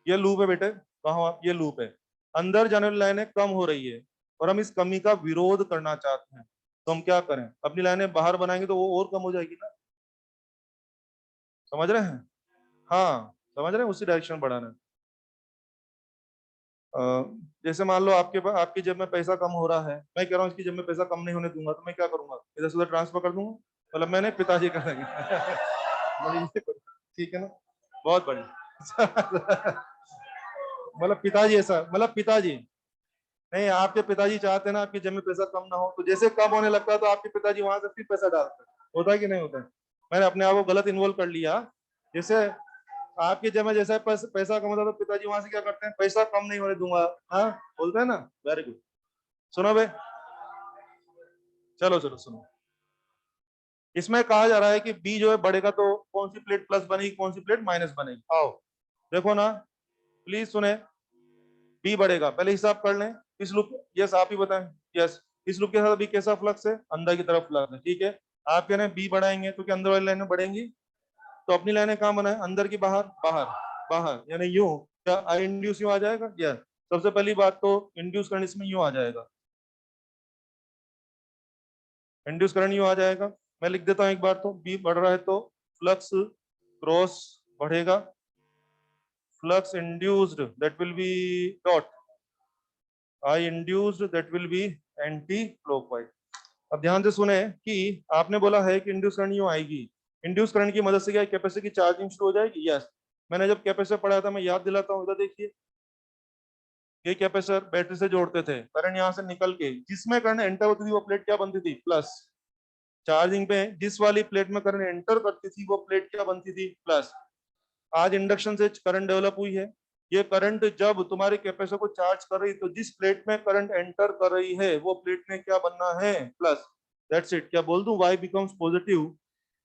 ये लूप है बेटे, कहा आप, ये लूप है। अंदर जाने वाली लाइनें कम हो रही है और हम इस कमी का विरोध करना चाहते हैं, तो हम क्या करें? अपनी लाइनें बाहर बनाएंगे तो वो और कम हो जाएगी ना। समझ रहे हैं? हाँ समझ रहे हैं, उसी डायरेक्शन में बढ़ाना है। अ, जैसे मान लो आपके पास, आपकी जेब में पैसा कम हो रहा है, मैं कह रहा हूँ इसकी जेब में पैसा कम नहीं होने दूंगा, तो मैं क्या करूंगा? इधर से उधर ट्रांसफर कर दूंगा, मतलब मैंने पिताजी कर देंगे। मतलब ये करूंगा, ठीक है ना? बहुत बढ़िया। मतलब पिताजी ऐसा, मतलब पिताजी नहीं, आपके पिताजी चाहते हैं ना आपकी जेब में पैसा कम ना हो, तो जैसे कम होने लगता है तो आपके पिताजी वहां से फिर पैसा डालते हैं। होता है कि नहीं होता है? मैंने अपने आप को गलत इन्वॉल्व कर लिया। जैसे आपकी जेब में जैसा पैसा कम होता है तो पिताजी वहां से क्या करते हैं, पैसा कम नहीं होने दूंगा, हाँ बोलते हैं ना। Very good. सुनो बे, चलो चलो सुनो। इसमें कहा जा रहा है कि बी जो है बढ़ेगा तो कौन सी प्लेट प्लस बनेगी, कौन सी प्लेट माइनस बनेगी? आओ देखो ना, प्लीज सुने। बी बढ़ेगा, पहले हिसाब कर लें। इस लूप, यस आप ही बताएं। यस, इस लूप के साथ अभी कैसा फ्लक्स है, अंदर की तरफ फ्लक्स है, ठीक है। आप कह रहे हैं बी बढ़ाएंगे तो क्या अंदर वाली लाइनें बढ़ेंगी? तो अपनी लाइनें कहाँ बनाए, अंदर की बाहर, बाहर, बाहर, यानी यूं। क्या आई इंड्यूस यूं आ जाएगा? यस। सबसे पहली बात तो इंड्यूस करंट इसमें यूं आ जाएगा, इंड्यूस करंट यूं आ जाएगा। मैं लिख देता हूं एक बार, तो बी बढ़ रहा है तो फ्लक्स क्रॉस बढ़ेगा, flux induced that will be dot, I induced that will be anti clockwise. अब ध्यान से सुने कि आपने बोला है कि इंड्यूस करंट यूं आएगी, इंड्यूस करंट की मदद से क्या कैपेसिटर की चार्जिंग शुरू हो जाएगी? यस। मैंने जब कैपेसिटर पढ़ाया था, मैं याद दिलाता हूँ, इधर देखिए, ये कैपेसिटर बैटरी से जोड़ते थे, करंट यहाँ से निकल के जिसमें करंट एंटर होती थी वो प्लेट क्या बनती थी? प्लस। चार्जिंग पे जिस वाली प्लेट में करंट एंटर करती थी वो प्लेट क्या बनती थी? प्लस। आज इंडक्शन से करंट डेवलप हुई है, ये करंट जब तुम्हारे कैपेसिटर को चार्ज कर रही, तो जिस प्लेट में करंट एंटर कर रही है वो प्लेट में क्या बनना है? प्लस। That's it. क्या बोल दूं, y becomes positive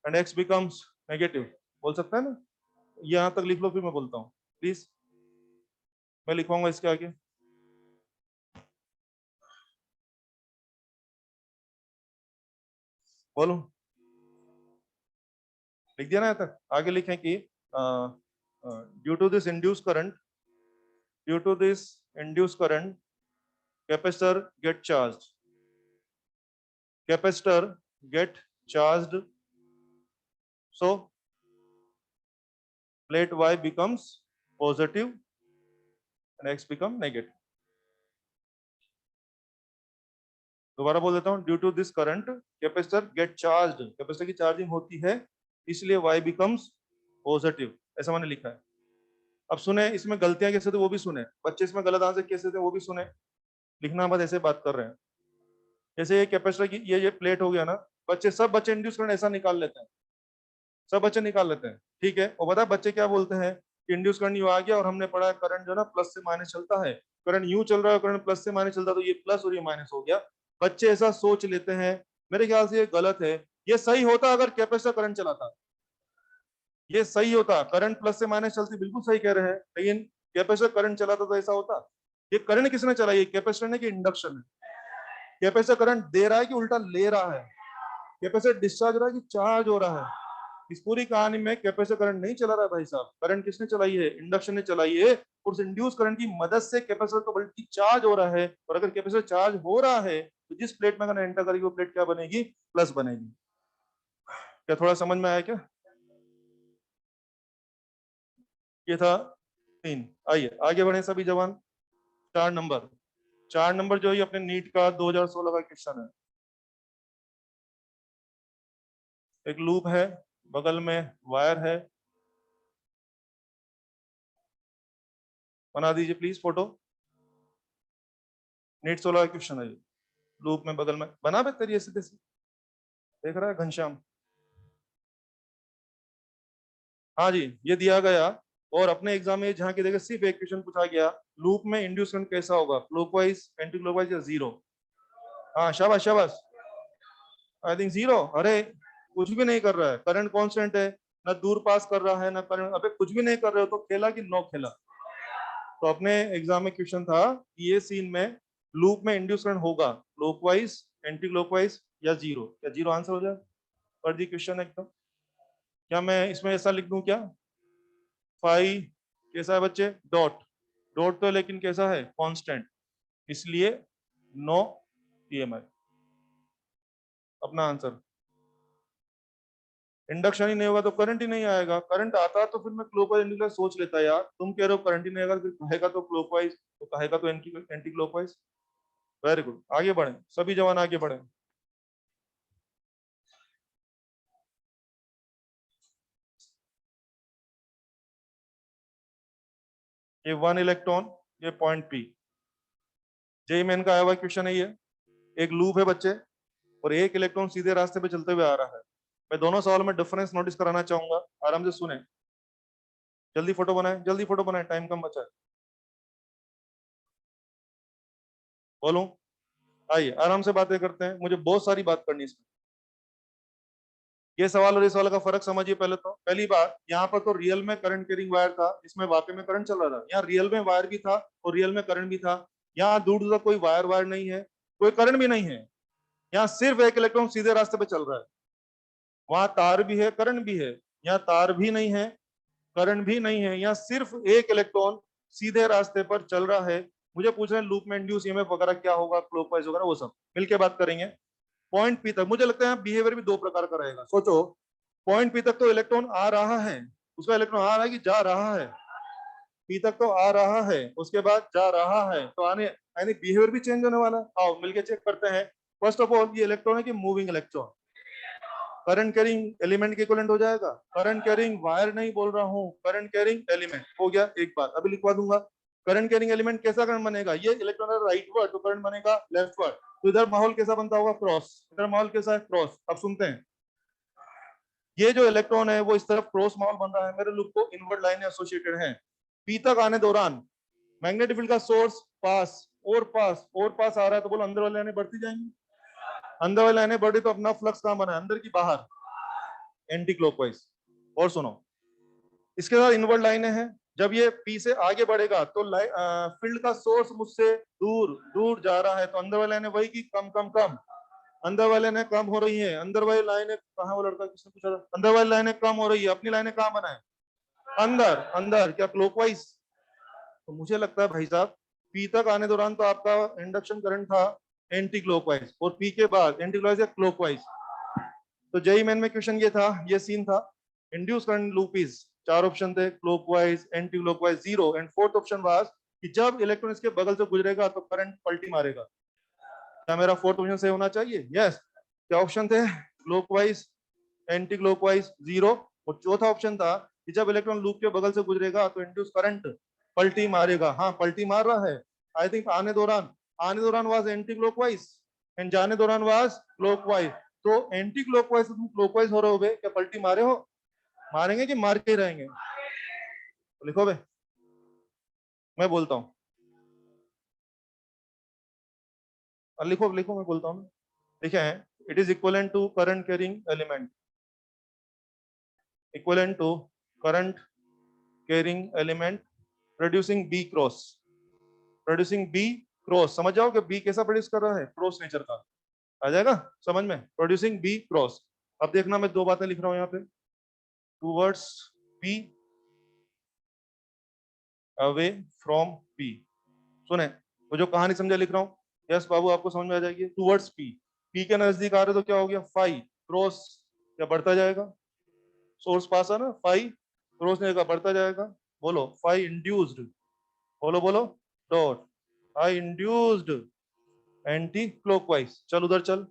and x becomes negative, बोल सकता है ना? यहां तक लिख लो, फिर मैं बोलता हूँ प्लीज। मैं लिखवाऊंगा इसके आगे, बोलो। लिख दिया ना यहाँ तक? आगे लिखें कि due to this induce current, due to this induce current capacitor get charge, capacitor get charged, so plate y becomes positive and x become negative. दोबारा बोल देता हूँ, due to this current capacitor get charged, capacitor की charging होती है, इसलिए y becomes positive, ऐसा मैंने लिखा है। अब सुने, इसमें गलतियां कैसे थे वो भी सुने, बच्चे इसमें गलत आंसर कैसे थे वो भी सुने। लिखना मत, ऐसे बात कर रहे हैं। जैसे ये कैपेसिटर की ये प्लेट हो गया ना, बच्चे सब बच्चे इंड्यूस करंट ऐसा निकाल लेते हैं, सब बच्चे निकाल लेते हैं, ठीक है। और बता बच्चे क्या बोलते हैं कि इंड्यूस करंट यूं आ गया, और हमने पढ़ा है करंट जो है ना प्लस से माइनस चलता है, करंट यूं चल रहा है, करंट प्लस से माइनस चलता है, तो ये प्लस और ये माइनस हो गया। बच्चे ऐसा सोच लेते हैं, मेरे ख्याल से ये गलत है। ये सही होता अगर कैपेसिटर करंट चलाता, ये सही होता, करंट प्लस से माइनस चलती, बिल्कुल सही कह रहे हैं, लेकिन कैपेसिटर करंट चलाता तो ऐसा होता। ये करंट किसने चलाई है, कैपेसिटर ने कि इंडक्शन ने? कैपेसिटर करंट दे रहा है कि उल्टा ले रहा है? कैपेसिटर डिस्चार्ज हो रहा है कि चार्ज हो रहा है? इस पूरी कहानी में कैपेसिटर करंट नहीं चला रहा है भाई साहब, करंट किसने चलाई है? इंडक्शन ने चलाई है। और उस इंड्यूस करंट की मदद से कैपेसिटर तो बल्कि चार्ज हो रहा है, और अगर कैपेसिटर चार्ज हो रहा है तो जिस प्लेट में करंट एंटर करेगी वो प्लेट क्या बनेगी? प्लस बनेगी। क्या थोड़ा समझ में आया क्या? ये था 3। आइए आगे बढ़े सभी जवान। 4 नंबर, 4 नंबर जो है अपने नीट का 2016 का क्वेश्चन है। एक लूप है, बगल में वायर है, बना दीजिए प्लीज फोटो। नीट 16 का क्वेश्चन है ये, लूप में बगल में बना बे तेरी ऐसे तैसे, देख रहा है घनश्याम? हाँ जी, ये दिया गया, और अपने एग्जाम में जहाँ की देखिए सिर्फ एक क्वेश्चन पूछा गया, लूप में इंड्यूस करंट कैसा होगा, क्लॉकवाइज, एंटी क्लॉकवाइज या जीरो? हाँ शाबाश शाबाश, आई थिंक जीरो। अरे कुछ भी नहीं कर रहा है, करंट कांस्टेंट है, ना दूर पास कर रहा है ना करंट, अबे कुछ भी नहीं कर रहे हो तो खेला कि नो खेला। तो अपने एग्जाम में क्वेश्चन था कि ये सीन में लूप में इंड्यूस करंट होगा क्लॉकवाइज, एंटी क्लॉकवाइज या जीरो, क्या जीरो आंसर हो जाए? पर दी क्वेश्चन एकदम, क्या मैं इसमें ऐसा लिख दूं क्या? फाई कैसा है बच्चे? डॉट, डॉट तो लेकिन कैसा है? कांस्टेंट, इसलिए नो ईएमआई अपना आंसर। इंडक्शन ही नहीं होगा तो करंट ही नहीं आएगा, करंट आता तो फिर मैं क्लॉकवाइज एंटी क्लॉकवाइज सोच लेता यार, तुम कह रहे हो करंट ही नहीं आएगा, फिर कहेगा तो क्लॉकवाइज, तो कहेगा तो एंटी क्लॉकवाइज। वेरी गुड, आगे बढ़े सभी जवान आगे बढ़े। ये 1 इलेक्ट्रॉन, ये पॉइंट पी, जेई मेन का आया हुआ क्वेश्चन है ये। एक लूप है बच्चे और एक इलेक्ट्रॉन सीधे रास्ते पे चलते हुए आ रहा है। मैं दोनों सवाल में डिफरेंस नोटिस कराना चाहूंगा, आराम से सुने, जल्दी फोटो बनाए, जल्दी फोटो बनाए, टाइम कम बचा है। बोलूं? आइए आराम से बातें करते हैं, मुझे बहुत सारी बात करनी है इसमें। ये सवाल और इस सवाल का फर्क समझिए पहले तो। पहली बात, यहाँ पर तो रियल में करंट कैरिंग वायर था, इसमें वाकई में करंट चल रहा था। यहाँ रियल में वायर भी था और रियल में करंट भी था। यहाँ दूर दूर तक कोई वायर वायर नहीं है, कोई करंट भी नहीं है, यहाँ सिर्फ एक इलेक्ट्रॉन सीधे रास्ते पे चल रहा है। वहां तार भी है करंट भी है, यहाँ तार भी नहीं है करंट भी नहीं है, यहाँ सिर्फ एक इलेक्ट्रॉन सीधे रास्ते पर चल रहा है। मुझे पूछ रहे हैं लूप में इंड्यूस ईएमएफ वगैरह क्या होगा, क्लॉकवाइज वगैरह, वो सब मिलके बात करेंगे। पॉइंट पी तक मुझे लगता है बिहेवियर भी दो प्रकार का रहेगा। सोचो, पॉइंट पी तक तो इलेक्ट्रॉन आ रहा है, उसका इलेक्ट्रॉन आ रहा है कि जा रहा है? पी तक तो आ रहा है, उसके बाद जा रहा है, तो आने यानी बिहेवियर भी चेंज होने वाला है। आओ मिलके चेक करते हैं। फर्स्ट ऑफ ऑल, ये इलेक्ट्रॉन है कि moving electron, current carrying element के इक्विवेलेंट हो जाएगा। करंट कैरिंग वायर नहीं बोल रहा हूँ, करंट कैरिंग एलिमेंट हो गया। एक बात अभी लिखवा दूंगा, करंट कैरिंग एलिमेंट कैसा करंट बनेगा? ये इलेक्ट्रॉन राइट वर्ड तो करंट बनेगा लेफ्ट वर्ड, तो इधर माहौल कैसा बनता होगा? क्रॉस। इधर माहौल कैसा है? क्रॉस। अब सुनते हैं, ये जो इलेक्ट्रॉन है वो इस तरफ क्रॉस माहौल बन रहा है, मेरे लूप को इनवर्ट लाइन एसोसिएटेड है। पी तक आने दौरान मैग्नेटिक फील्ड का सोर्स पास और पास और पास आ रहा है, तो बोलो अंदर वाली लाइनें बढ़ती जाएंगी। अंदर वाली लाइनें बढ़ी तो अपना फ्लक्स कहां बना है? अंदर की बाहर, एंटी क्लॉकवाइज। और सुनो, इसके साथ इनवर्ट लाइनें हैं। जब ये पी से आगे बढ़ेगा तो फील्ड का सोर्स मुझसे दूर दूर जा रहा है, तो अंदर वाली लाइनें वही की कम कम कम, अंदर वाले लाइनें कम हो रही है। अंदर वाली लाइनें कहाँ, वो लड़का किसने पूछा था? अंदर वाली लाइनें कम हो रही है, अपनी लाइनें कहाँ बनाए? अंदर। अंदर क्या क्लॉकवाइज? तो मुझे लगता है भाई साहब, पी तक आने दौरान तो आपका इंडक्शन करंट था एंटी क्लॉकवाइज, और पी के बाद एंटी क्लॉकवाइज या क्लॉकवाइज। तो जेई मेन में क्वेश्चन ये था, ये सीन था। इंड्यूस करंट लूप इज, चार ऑप्शन थे, clockwise, anti clockwise, zero, and fourth option was कि जब इलेक्ट्रॉन इसके बगल से गुजरेगा तो करंट पलटी मारेगा। क्या मेरा फोर्थ ऑप्शन सही होना चाहिए? यस। क्या ऑप्शन थे? Clockwise, anti clockwise, zero. और चौथा ऑप्शन था कि जब इलेक्ट्रॉन लूप के बगल से गुजरेगा तो इंड्यूस करंट पलटी मारेगा। हाँ पलटी मार रहा है। आई थिंक आने दौरान वाज एंटी क्लॉकवाइज एंड जाने दौरान वाज क्लॉकवाइज। तो एंटी क्लॉकवाइज से तुम क्लॉकवाइज हो रहे हो बे, क्या पलटी मारे हो? मारेंगे कि मार के ही रहेंगे? तो लिखो बे, मैं बोलता हूँ। लिखो लिखो, मैं बोलता हूँ। लिखे हैं, it is equivalent to current carrying element, equivalent to current carrying element producing B cross, producing B cross. समझ जाओ कि बी कैसा प्रोड्यूस कर रहा है, क्रॉस नेचर का। आ जाएगा समझ में? Producing B cross. अब देखना, मैं दो बातें लिख रहा हूं यहाँ पे, towards P, away from P. सुने, वो जो कहानी समझा लिख रहा हूँ, यस बाबू आपको समझ में आ जाएगी। टूवर्ड्स पी, पी के नजदीक आ रहे तो क्या हो गया? फाई क्रॉस, क्या बढ़ता जाएगा? सोर्स पास है ना, फाई क्रॉस ने का बढ़ता जाएगा। बोलो फाई इंड्यूस्ड, बोलो बोलो, dot I induced anti clockwise. चल उधर चल,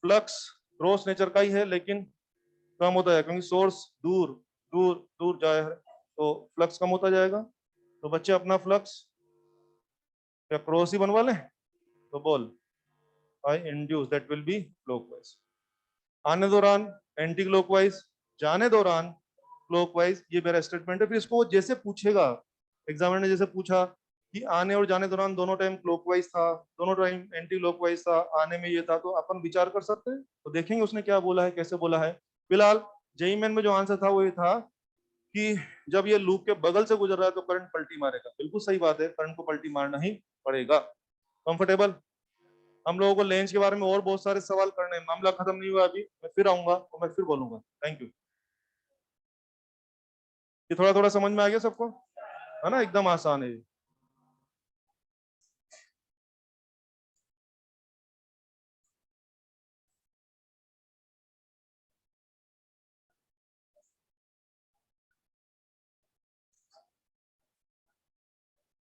फ्लक्स क्रॉस नेचर का ही है लेकिन कम होता है, क्योंकि सोर्स दूर दूर दूर जाए है, तो फ्लक्स कम होता जाएगा। तो बच्चे अपना फ्लक्स क्या क्रॉस ही बनवा लें? तो बोल I induce, that will be clockwise. आने दौरान एंटी क्लॉकवाइज, जाने दौरान क्लॉकवाइज, ये मेरा स्टेटमेंट है। फिर इसको जैसे पूछेगा, एग्जामिनर ने जैसे पूछा कि आने और जाने दौरान दोनों टाइम क्लॉकवाइज था, दोनों टाइम एंटी क्लॉकवाइज था, आने में ये था, तो अपन विचार कर सकते हैं। तो देखेंगे उसने क्या बोला है, कैसे बोला है। फिलहाल जेईई मेन में जो आंसर था वो ये था कि जब ये लूप के बगल से गुजर रहा है तो करंट पलटी मारेगा। बिल्कुल सही बात है, करंट को पलटी मारना ही पड़ेगा। कंफर्टेबल। हम लोगों को लेंस के बारे में और बहुत सारे सवाल करने हैं, मामला खत्म नहीं हुआ अभी, मैं फिर आऊंगा और मैं फिर बोलूंगा। Thank you. ये थोड़ा थोड़ा समझ में आ गया सबको, है ना? एकदम आसान है ये।